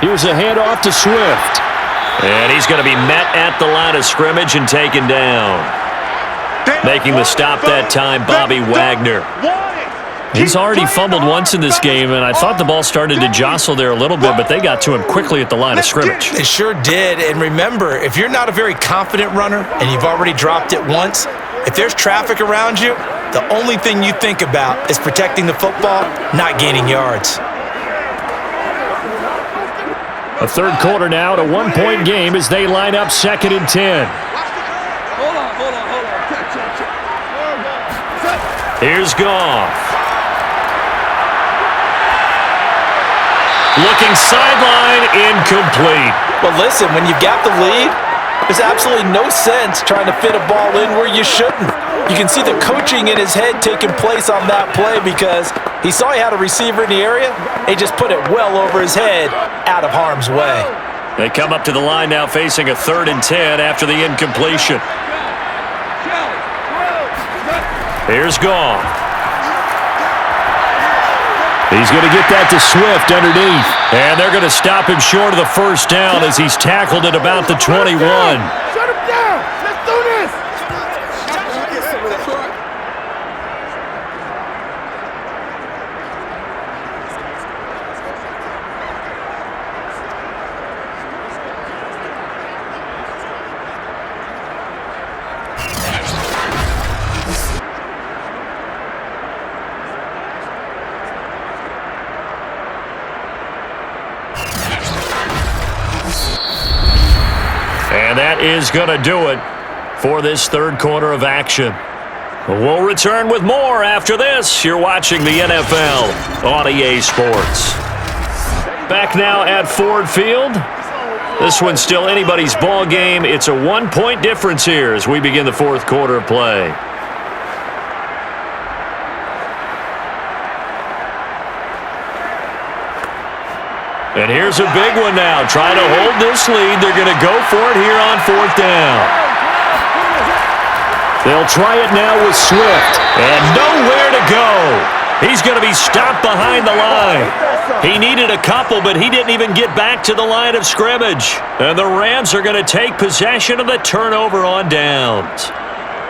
Here's a handoff to Swift. And he's going to be met at the line of scrimmage and taken down. Making the stop that time, Bobby Wagner. He's already fumbled once in this game, and I thought the ball started to jostle there a little bit, but they got to him quickly at the line of scrimmage. They sure did. And remember, if you're not a very confident runner and you've already dropped it once, if there's traffic around you, the only thing you think about is protecting the football, not gaining yards. A 3rd quarter now, at a 1-point game as they line up 2nd and 10. Hold on. Here's Goff. Looking sideline, incomplete. Well, listen, when you've got the lead, there's absolutely no sense trying to fit a ball in where you shouldn't. You can see the coaching in his head taking place on that play because he saw he had a receiver in the area. He just put it well over his head, out of harm's way. They come up to the line now facing a 3rd and 10 after the incompletion. Here's Goff. He's going to get that to Swift underneath. And they're going to stop him short of the 1st down as he's tackled at about the 21. Shut him down. Let's do this. And that is going to do it for this third quarter of action. We'll return with more after this. You're watching the NFL on EA Sports. Back now at Ford Field. This one's still anybody's ball game. It's a 1-point difference here as we begin the fourth quarter of play. And here's a big one now. Trying to hold this lead. They're going to go for it here on fourth down. They'll try it now with Swift. And nowhere to go. He's going to be stopped behind the line. He needed a couple, but he didn't even get back to the line of scrimmage. And the Rams are going to take possession of the turnover on downs.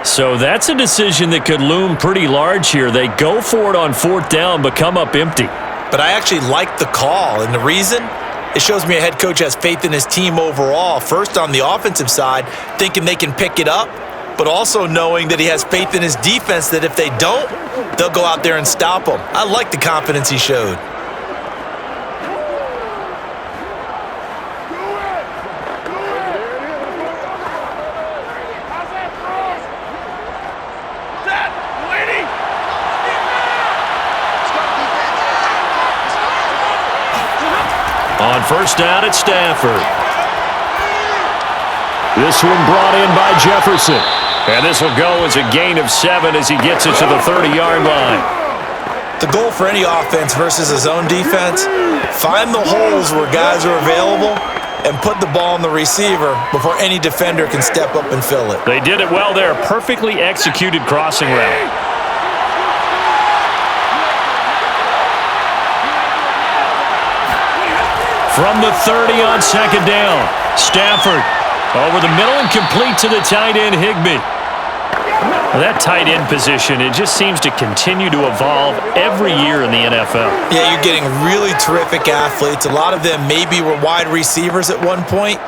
So that's a decision that could loom pretty large here. They go for it on fourth down, but come up empty. But I actually like the call, and the reason? It shows me a head coach has faith in his team overall. First, on the offensive side, thinking they can pick it up, but also knowing that he has faith in his defense that if they don't, they'll go out there and stop them. I like the confidence he showed. On first down at Stafford. This one brought in by Jefferson. And this will go as a gain of 7 as he gets it to the 30-yard line. The goal for any offense versus his own defense, find the holes where guys are available and put the ball on the receiver before any defender can step up and fill it. They did it well there. Perfectly executed crossing route. From the 30 on second down, Stafford over the middle and complete to the tight end, Higbee. That tight end position, it just seems to continue to evolve every year in the NFL. Yeah, you're getting really terrific athletes. A lot of them maybe were wide receivers at one point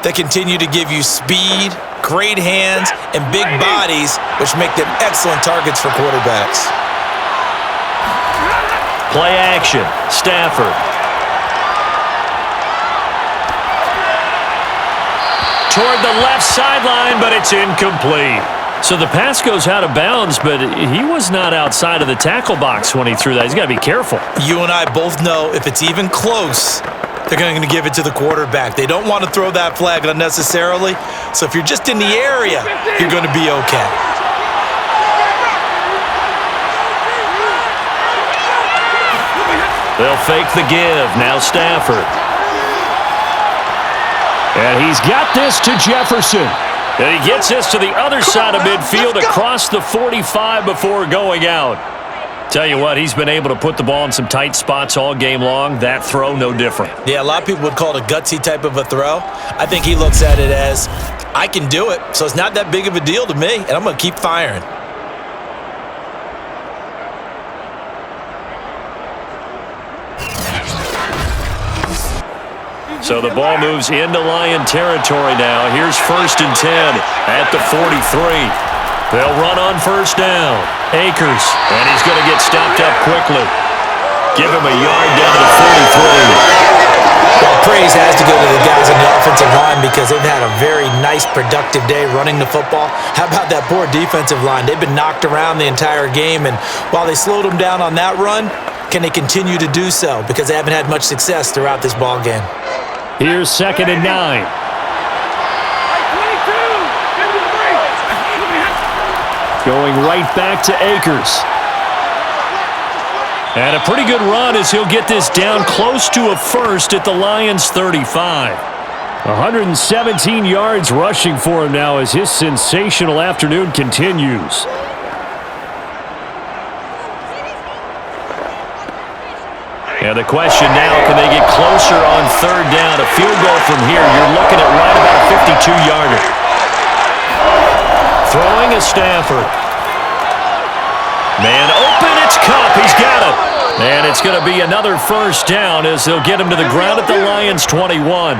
that continue to give you speed, great hands, and big bodies, which make them excellent targets for quarterbacks. Play action, Stafford. Toward the left sideline, but it's incomplete. So the pass goes out of bounds, but he was not outside of the tackle box when he threw that. He's got to be careful. You and I both know if it's even close, they're going to give it to the quarterback. They don't want to throw that flag unnecessarily. So if you're just in the area, you're going to be okay. They'll fake the give. Now Stafford. And he's got this to Jefferson. And he gets this to the other side of midfield across the 45 before going out. Tell you what, he's been able to put the ball in some tight spots all game long. That throw, no different. Yeah, a lot of people would call it a gutsy type of a throw. I think he looks at it as, I can do it, so it's not that big of a deal to me, and I'm going to keep firing. So the ball moves into Lion territory now. Here's 1st and 10 at the 43. They'll run on first down. Akers, and he's going to get stopped up quickly. Give him a yard down to the 43. Well, praise has to go to the guys on the offensive line because they've had a very nice, productive day running the football. How about that poor defensive line? They've been knocked around the entire game, and while they slowed them down on that run, can they continue to do so? Because they haven't had much success throughout this ball game. Here's 2nd and 9. Going right back to Akers. And a pretty good run as he'll get this down close to a first at the Lions 35. 117 yards rushing for him now as his sensational afternoon continues. And the question now, can they get closer on third down? A field goal from here, you're looking at right about a 52-yarder. Throwing a Stafford. Man open, it's Kupp. He's got it. And it's going to be another first down as they'll get him to the ground at the Lions 21.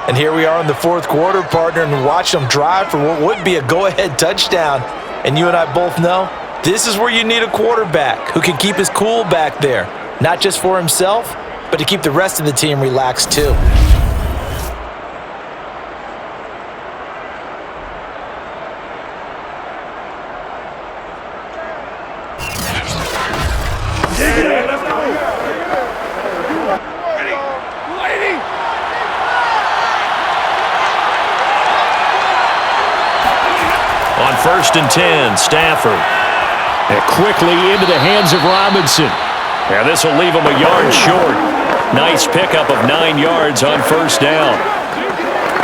And here we are in the fourth quarter, partner, and watch them drive for what would be a go-ahead touchdown. And you and I both know this is where you need a quarterback who can keep his cool back there, not just for himself, but to keep the rest of the team relaxed too. 1st and 10, Stafford. And quickly into the hands of Robinson. And this will leave him a yard short. Nice pickup of 9 yards on 1st down.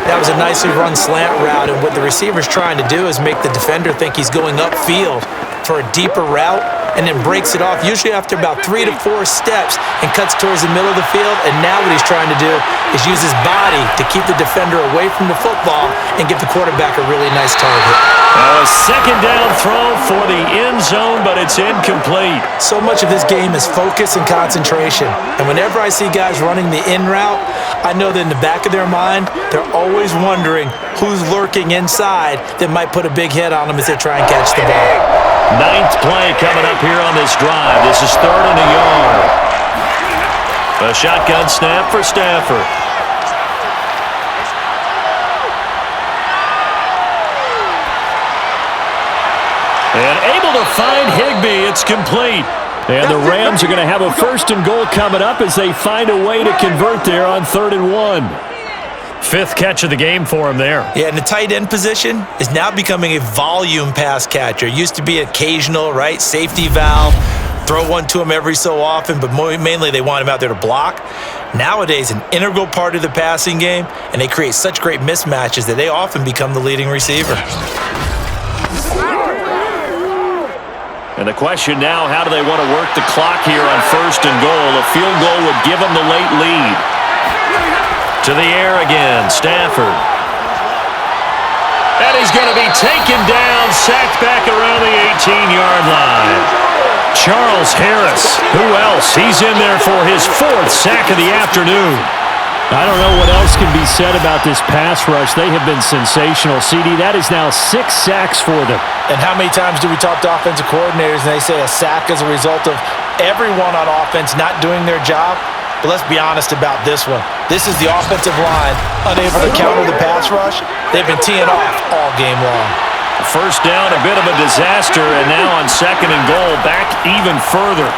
That was a nicely run slant route, and what the receiver's trying to do is make the defender think he's going upfield for a deeper route, and then breaks it off, usually after about 3 to 4 steps, and cuts towards the middle of the field. And now what he's trying to do is use his body to keep the defender away from the football and give the quarterback a really nice target. A 2nd down throw for the end zone, but it's incomplete. So much of this game is focus and concentration. And whenever I see guys running the in route, I know that in the back of their mind, they're always wondering who's lurking inside that might put a big hit on them as they try and catch the ball. 9th play coming up here on this drive. This is 3rd and a yard. A shotgun snap for Stafford. And able to find Higbee. It's complete. And the Rams are going to have a 1st and goal coming up as they find a way to convert there on 3rd and 1. 5th catch of the game for him there. Yeah, and the tight end position is now becoming a volume pass catcher. It used to be occasional, right? Safety valve. Throw one to him every so often, but mainly they want him out there to block. Nowadays, an integral part of the passing game, and they create such great mismatches that they often become the leading receiver. And the question now, how do they want to work the clock here on 1st and goal? A field goal would give them the late lead. To the air again, Stafford. And he's going to be taken down, sacked back around the 18-yard line. Charles Harris, who else? He's in there for his 4th sack of the afternoon. I don't know what else can be said about this pass rush. They have been sensational. CD, that is now 6 sacks for them. And how many times do we talk to offensive coordinators and they say a sack is a result of everyone on offense not doing their job? But let's be honest about this one. This is the offensive line unable to counter the pass rush. They've been teeing off all game long. 1st down, a bit of a disaster, and now on 2nd and goal, back even further.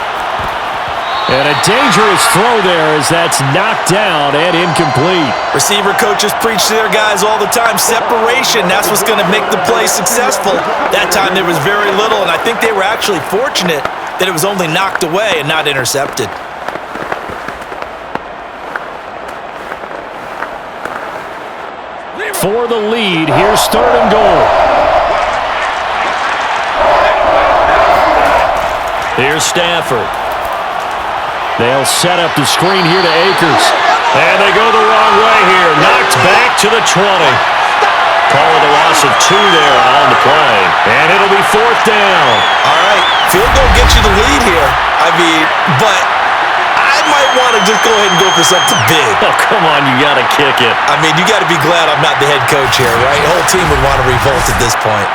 And a dangerous throw there as that's knocked down and incomplete. Receiver coaches preach to their guys all the time. Separation, that's what's going to make the play successful. That time there was very little, and I think they were actually fortunate that it was only knocked away and not intercepted. For the lead, here's 3rd and goal. Here's Stafford. They'll set up the screen here to Akers. And they go the wrong way here. Knocked back to the 20. Call it a loss of 2 there on the play. And it'll be 4th down. All right, field goal gets you the lead here. But I might want to just go ahead and go for something big. Oh, come on, you got to kick it. You got to be glad I'm not the head coach here, right? The whole team would want to revolt at this point.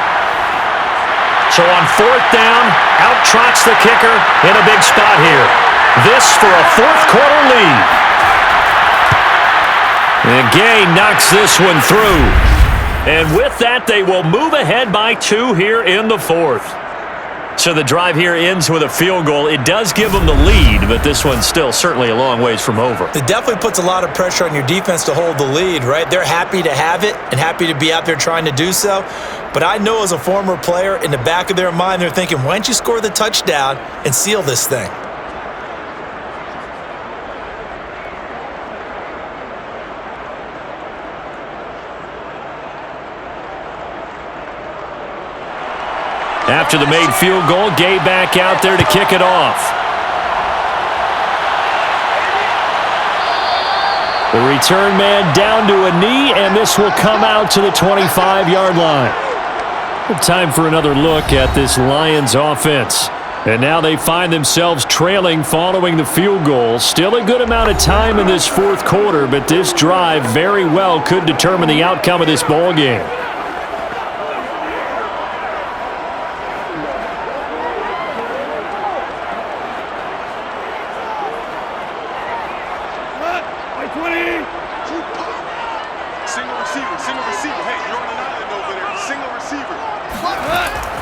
So on 4th down, out trots the kicker in a big spot here. This for a 4th quarter lead. And Gay knocks this one through. And with that, they will move ahead by 2 here in the 4th. So the drive here ends with a field goal. It does give them the lead, but this one's still certainly a long ways from over. It definitely puts a lot of pressure on your defense to hold the lead, right? They're happy to have it and happy to be out there trying to do so. But I know as a former player, in the back of their mind, they're thinking, why don't you score the touchdown and seal this thing? After the made field goal, Gay back out there to kick it off. The return man down to a knee, and this will come out to the 25-yard line. Time for another look at this Lions offense. And now they find themselves trailing following the field goal. Still a good amount of time in this 4th quarter, but this drive very well could determine the outcome of this ball game.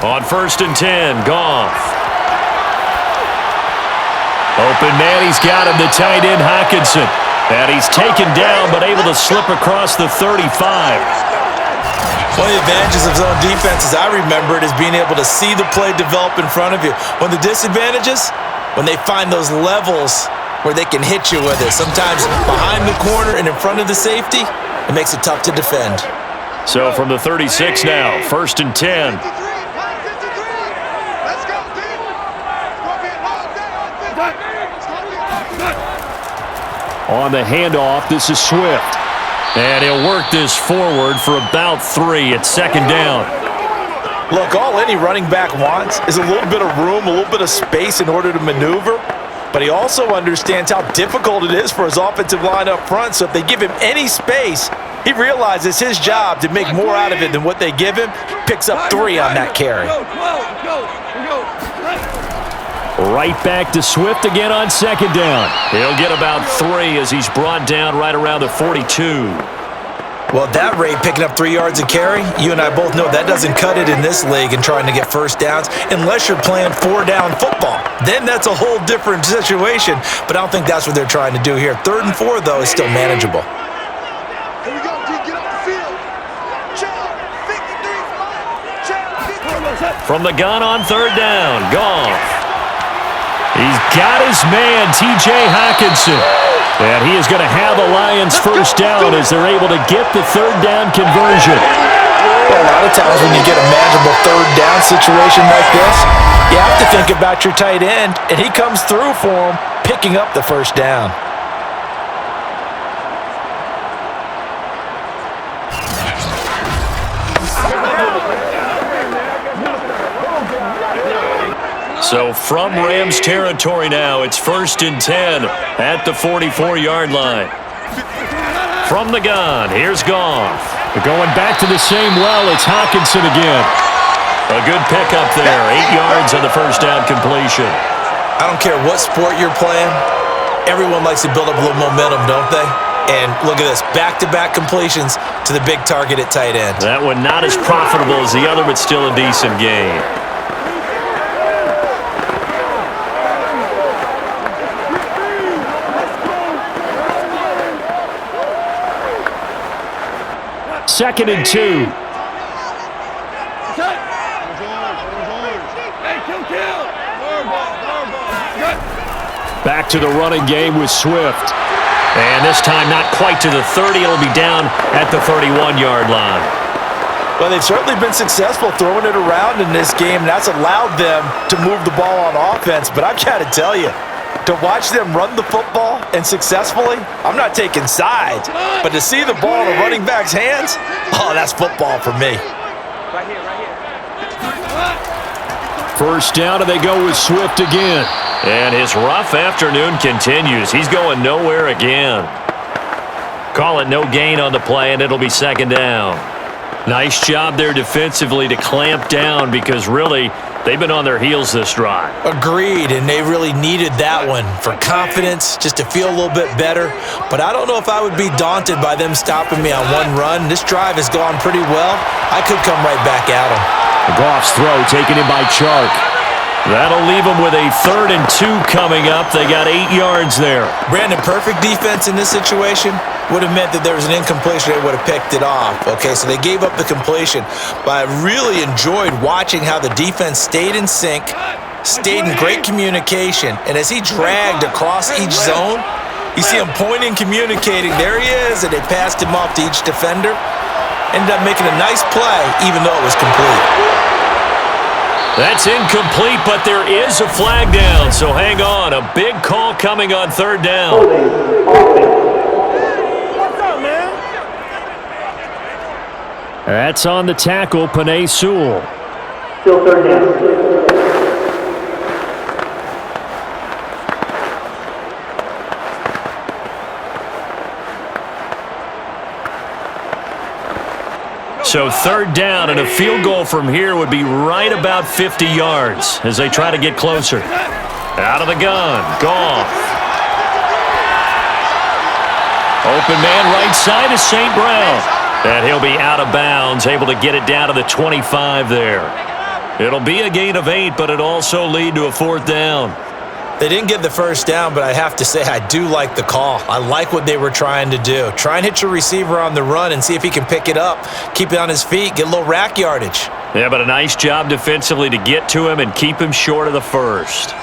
On 1st and 10, Goff. Open man, he's got him, the tight end, Hockenson. And he's taken down, but able to slip across the 35. One of the advantages of zone defense, as I remember it, is being able to see the play develop in front of you. One of the disadvantages, when they find those levels where they can hit you with it. Sometimes behind the corner and in front of the safety, it makes it tough to defend. So from the 36 now, 1st and 10. On the handoff, this is Swift. And he'll work this forward for about 3 at 2nd down. Look, all any running back wants is a little bit of room, a little bit of space in order to maneuver. But he also understands how difficult it is for his offensive line up front. So if they give him any space, he realizes his job to make more out of it than what they give him. Picks up 3 on that carry. Right back to Swift again on 2nd down. He'll get about 3 as he's brought down right around the 42. Well, at that rate, picking up 3 yards a carry, you and I both know that doesn't cut it in this league and trying to get first downs unless you're playing 4-down football. Then that's a whole different situation, but I don't think that's what they're trying to do here. 3rd and 4, though, is still manageable. Here we go, D. Get off the field. Child, 53. From the gun on 3rd down, Goff. He's got his man, T.J. Hockenson. And he is going to have the Lions first down as they're able to get the 3rd down conversion. Well, a lot of times when you get a manageable 3rd down situation like this, you have to think about your tight end, and he comes through for him, picking up the first down. So from Rams territory now, it's 1st and 10 at the 44-yard line. From the gun, here's Goff. Going back to the same well, it's Hockenson again. A good pickup there, 8 yards on the first down completion. I don't care what sport you're playing, everyone likes to build up a little momentum, don't they? And look at this, back-to-back completions to the big target at tight end. That one not as profitable as the other, but still a decent gain. Second and 2. Back to the running game with Swift. And this time not quite to the 30. It'll be down at the 31-yard line. Well, they've certainly been successful throwing it around in this game, and that's allowed them to move the ball on offense. But I've got to tell you, to watch them run the football and successfully, I'm not taking sides, but to see the ball in a running back's hands, oh, that's football for me. Right here. First down, and they go with Swift again. And his rough afternoon continues. He's going nowhere again. Call it no gain on the play, and it'll be 2nd down. Nice job there defensively to clamp down because really they've been on their heels this drive. Agreed, and they really needed that one for confidence, just to feel a little bit better. But I don't know if I would be daunted by them stopping me on one run. This drive has gone pretty well. I could come right back at them. Goff's throw taken in by Chark. That'll leave them with a 3rd and 2 coming up. They got 8 yards there. Brandon, perfect defense in this situation would have meant that there was an incompletion. They would have picked it off. Okay, so they gave up the completion. But I really enjoyed watching how the defense stayed in sync, stayed in great communication. And as he dragged across each zone, you see him pointing, communicating. There he is, and they passed him off to each defender. Ended up making a nice play, even though it was complete. That's incomplete, but there is a flag down, so hang on. A big call coming on 3rd down. That's on the tackle, Penei Sewell. Still 3rd down. So 3rd down, and a field goal from here would be right about 50 yards as they try to get closer. Out of the gun, Goff. Open man right side is St. Brown. And he'll be out of bounds, able to get it down to the 25 there. It'll be a gain of 8, but it also lead to a 4th down. They didn't get the first down, but I have to say I do like the call. I like what they were trying to do. Try and hit your receiver on the run and see if he can pick it up, keep it on his feet, get a little rack yardage. Yeah, but a nice job defensively to get to him and keep him short of the first.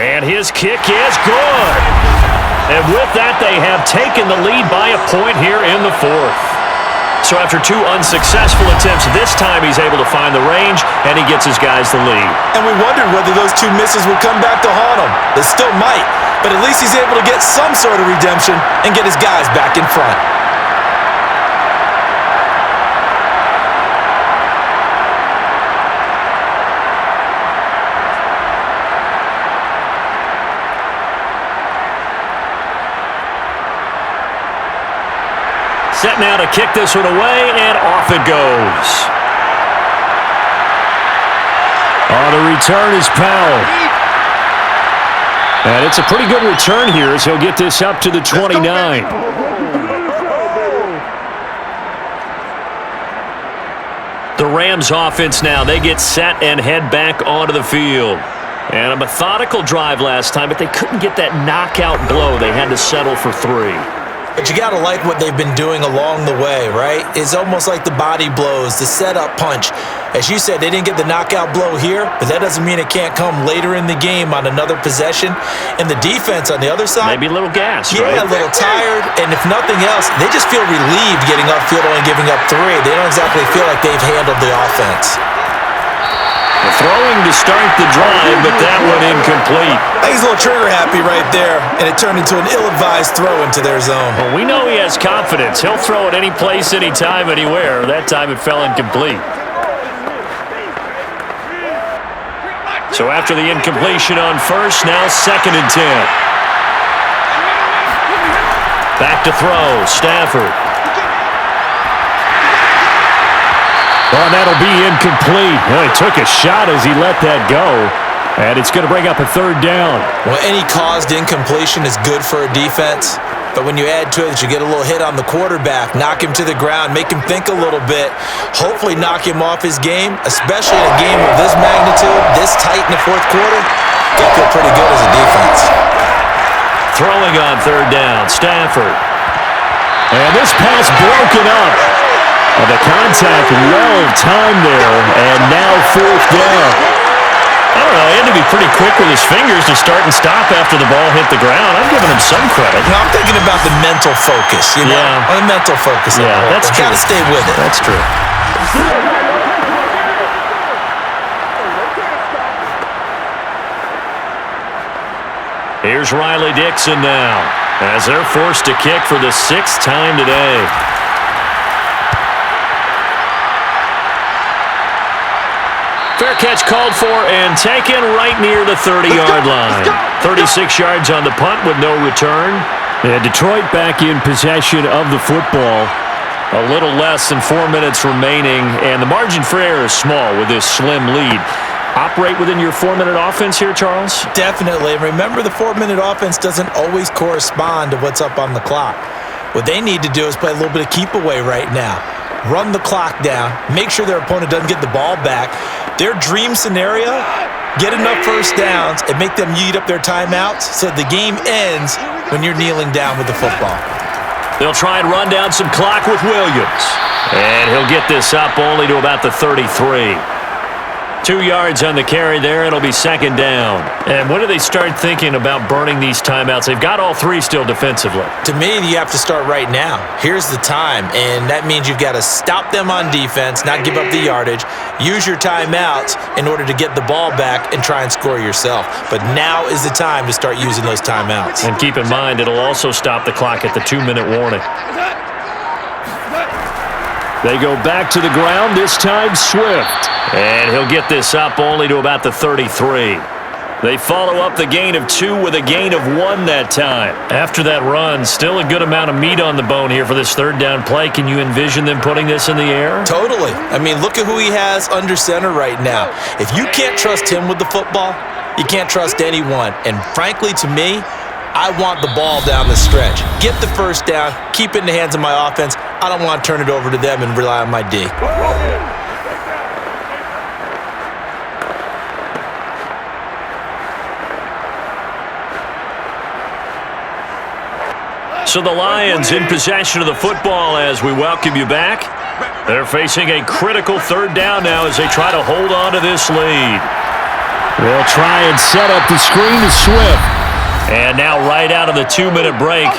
And his kick is good. And with that, they have taken the lead by a point here in the fourth. So after 2 unsuccessful attempts, this time he's able to find the range, and he gets his guys the lead. And we wondered whether those 2 misses would come back to haunt him. They still might, but at least he's able to get some sort of redemption and get his guys back in front. Set now to kick this one away, and off it goes. On the return is Powell. And it's a pretty good return here as he'll get this up to the 29. The Rams offense now, they get set and head back onto the field. And a methodical drive last time, but they couldn't get that knockout blow. They had to settle for 3. But you got to like what they've been doing along the way, right? It's almost like the body blows, the setup punch. As you said, they didn't get the knockout blow here, but that doesn't mean it can't come later in the game on another possession. And the defense on the other side, maybe a little gas, right? Yeah, a little tired. And if nothing else, they just feel relieved getting upfield only giving up 3. They don't exactly feel like they've handled the offense. Throwing to start the drive, but that one incomplete. He's a little trigger happy right there, and it turned into an ill-advised throw into their zone. Well, we know he has confidence. He'll throw it any place, anytime, anywhere. That time it fell incomplete. So after the incompletion on first, now 2nd and 10. Back to throw, Stafford. Well, that'll be incomplete. Well, he took a shot as he let that go. And it's going to bring up a 3rd down. Well, any caused incompletion is good for a defense. But when you add to it that you get a little hit on the quarterback, knock him to the ground, make him think a little bit, hopefully knock him off his game, especially in a game of this magnitude, this tight in the 4th quarter, they feel pretty good as a defense. Throwing on 3rd down, Stafford. And this pass broken up. And the contact well-timed there, and now 4th down. I don't know, he had to be pretty quick with his fingers to start and stop after the ball hit the ground. I'm giving him some credit. No, I'm thinking about the mental focus, you know? Yeah. The mental focus. Yeah, that's true. Got to stay with it. That's true. Here's Riley Dixon now, as they're forced to kick for the 6th time today. Fair catch called for and taken right near the 30-yard line. 36 yards on the punt with no return. And Detroit back in possession of the football. A little less than 4 minutes remaining, and the margin for error is small with this slim lead. Operate within your 4-minute offense here, Charles? Definitely. Remember, the 4-minute offense doesn't always correspond to what's up on the clock. What they need to do is play a little bit of keep away right now. Run the clock down, make sure their opponent doesn't get the ball back. Their dream scenario, get enough first downs and make them eat up their timeouts so the game ends when you're kneeling down with the football. They'll try and run down some clock with Williams. And he'll get this up only to about the 33. 2 yards on the carry there. It'll be 2nd down. And when do they start thinking about burning these timeouts? They've got all 3 still defensively. To me, you have to start right now. Here's the time, and that means you've got to stop them on defense, not give up the yardage, use your timeouts in order to get the ball back and try and score yourself. But now is the time to start using those timeouts. And keep in mind, it'll also stop the clock at the 2-minute warning. They go back to the ground, this time Swift. And he'll get this up only to about the 33. They follow up the gain of 2 with a gain of 1 that time. After that run, still a good amount of meat on the bone here for this 3rd down play. Can you envision them putting this in the air? Totally. I mean, look at who he has under center right now. If you can't trust him with the football, you can't trust anyone. And frankly, to me, I want the ball down the stretch. Get the first down, keep it in the hands of my offense. I don't want to turn it over to them and rely on my D. So the Lions in possession of the football as we welcome you back. They're facing a critical third down now as they try to hold on to this lead. They'll try and set up the screen to Swift. And now right out of the 2-minute break,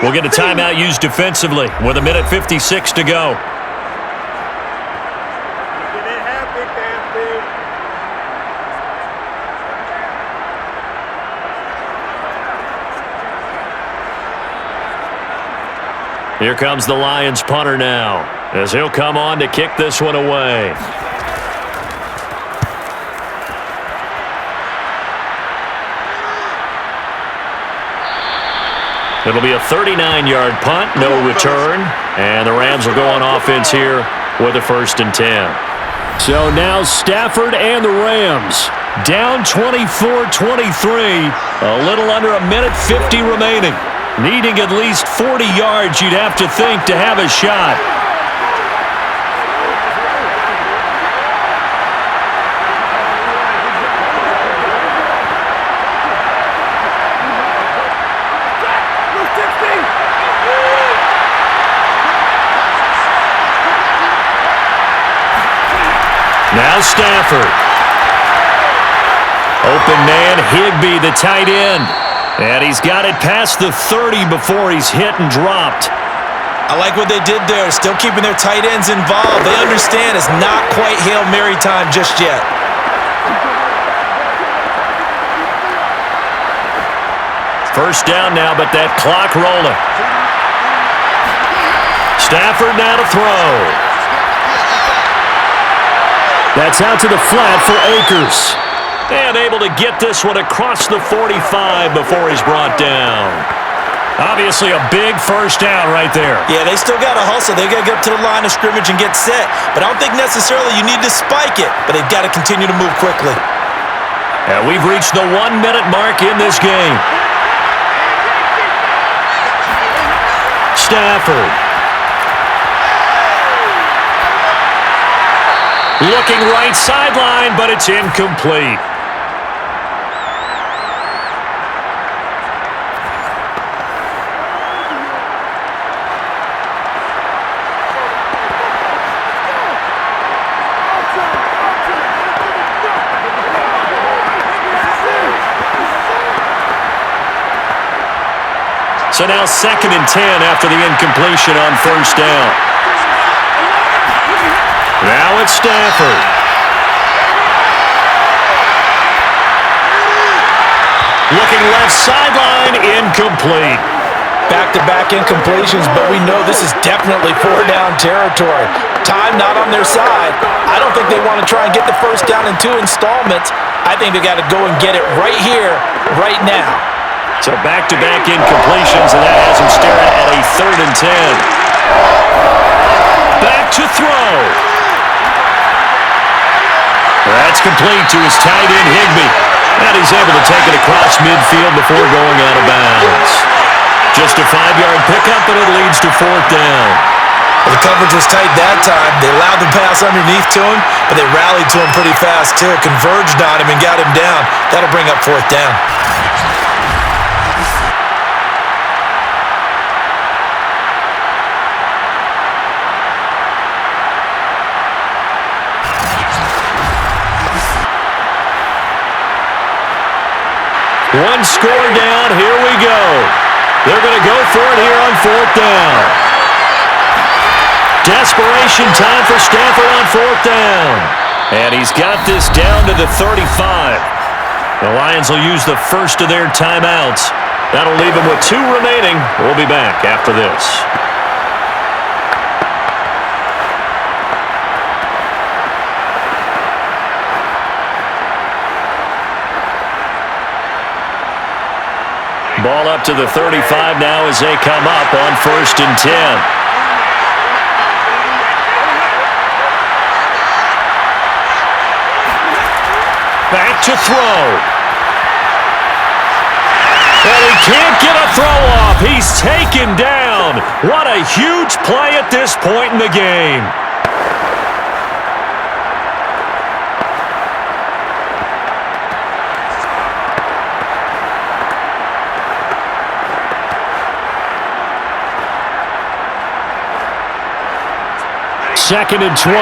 we'll get a timeout used defensively with 1:56 to go. Here comes the Lions punter now, as he'll come on to kick this one away. It'll be a 39-yard punt, no return, and the Rams will go on offense here with a 1st and 10. So now Stafford and the Rams down 24-23, a little under 1:50 remaining. Needing at least 40 yards, you'd have to think, to have a shot. Now Stafford. Open man, Higbee, the tight end. And he's got it past the 30 before he's hit and dropped. I like what they did there, still keeping their tight ends involved. They understand it's not quite Hail Mary time just yet. First down now, but that clock rolling. Stafford now to throw. That's out to the flat for Akers. And able to get this one across the 45 before he's brought down. Obviously a big first down right there. Yeah, they still got to hustle. They got to get up to the line of scrimmage and get set. But I don't think necessarily you need to spike it, but they've got to continue to move quickly. And we've reached the 1-minute mark in this game. Stafford. Looking right sideline, but it's incomplete. So now 2nd and 10 after the incompletion on first down. Now it's Stafford. Looking left sideline, incomplete. Back-to-back incompletions, but we know this is definitely 4-down territory. Time not on their side. I don't think they want to try and get the first down in 2 installments. I think they got to go and get it right here, right now. So back-to-back incompletions, and that has him staring at a 3rd and 10. Back to throw. That's complete to his tight end, Higbee. And he's able to take it across midfield before going out of bounds. Just a 5-yard pickup, and it leads to 4th down. Well, the coverage was tight that time. They allowed the pass underneath to him, but they rallied to him pretty fast, too. Converged on him and got him down. That'll bring up 4th down. One score down, here we go. They're going to go for it here on 4th down. Desperation time for Stafford on 4th down. And he's got this down to the 35. The Lions will use the first of their timeouts. That'll leave them with 2 remaining. We'll be back after this. Ball up to the 35 now as they come up on 1st and 10. Back to throw. And he can't get a throw off. He's taken down. What a huge play at this point in the game. 2nd and 20.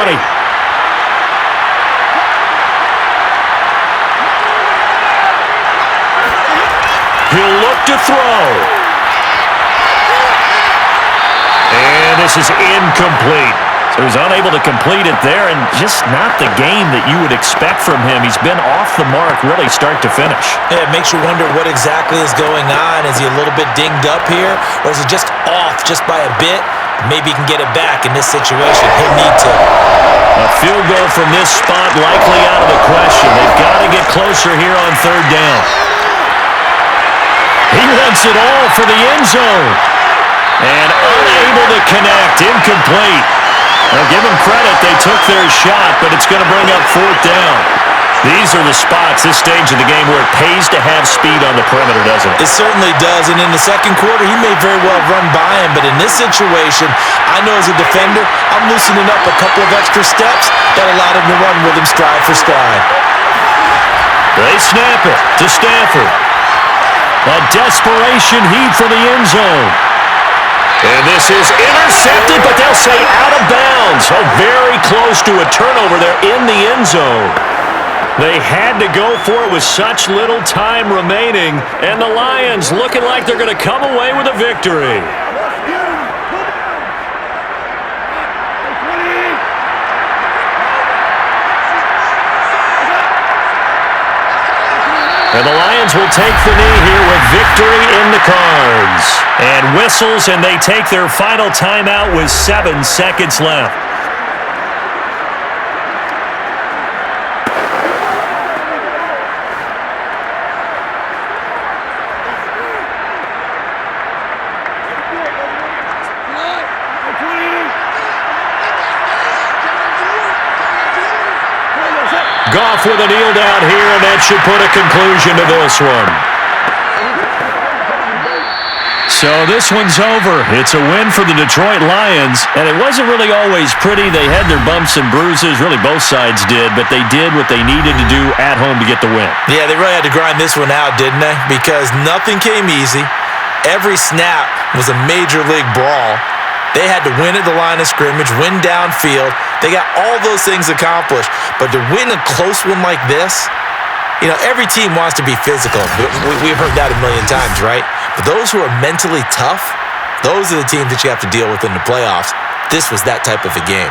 He'll look to throw. And this is incomplete. So he's unable to complete it there, and just not the game that you would expect from him. He's been off the mark really start to finish. Yeah, it makes you wonder what exactly is going on. Is he a little bit dinged up here, or is he just off just by a bit? Maybe he can get it back in this situation. He'll need to. A field goal from this spot likely out of the question. They've got to get closer here on 3rd down. He wants it all for the end zone. And unable to connect. Incomplete. Now, give them credit. They took their shot, but it's going to bring up 4th down. These are the spots, this stage of the game, where it pays to have speed on the perimeter, doesn't it? It certainly does, and in the second quarter, he may very well run by him, but in this situation, I know as a defender, I'm loosening up a couple of extra steps that allowed him to run with him stride for stride. They snap it to Stafford. A desperation heave for the end zone. And this is intercepted, but they'll say out of bounds. So very close to a turnover there in the end zone. They had to go for it with such little time remaining, and the Lions looking like they're going to come away with a victory. And the Lions will take the knee here with victory in the cards. And whistles, and they take their final timeout with 7 seconds left. Goff with a kneel down here, and that should put a conclusion to this one. So this one's over. It's a win for the Detroit Lions, and it wasn't really always pretty. They had their bumps and bruises. Really, both sides did, but they did what they needed to do at home to get the win. Yeah, they really had to grind this one out, didn't they? Because nothing came easy. Every snap was a major league brawl. They had to win at the line of scrimmage, win downfield. They got all those things accomplished. But to win a close one like this, you know, every team wants to be physical. We've heard that a million times, right? But those who are mentally tough, those are the teams that you have to deal with in the playoffs. This was that type of a game.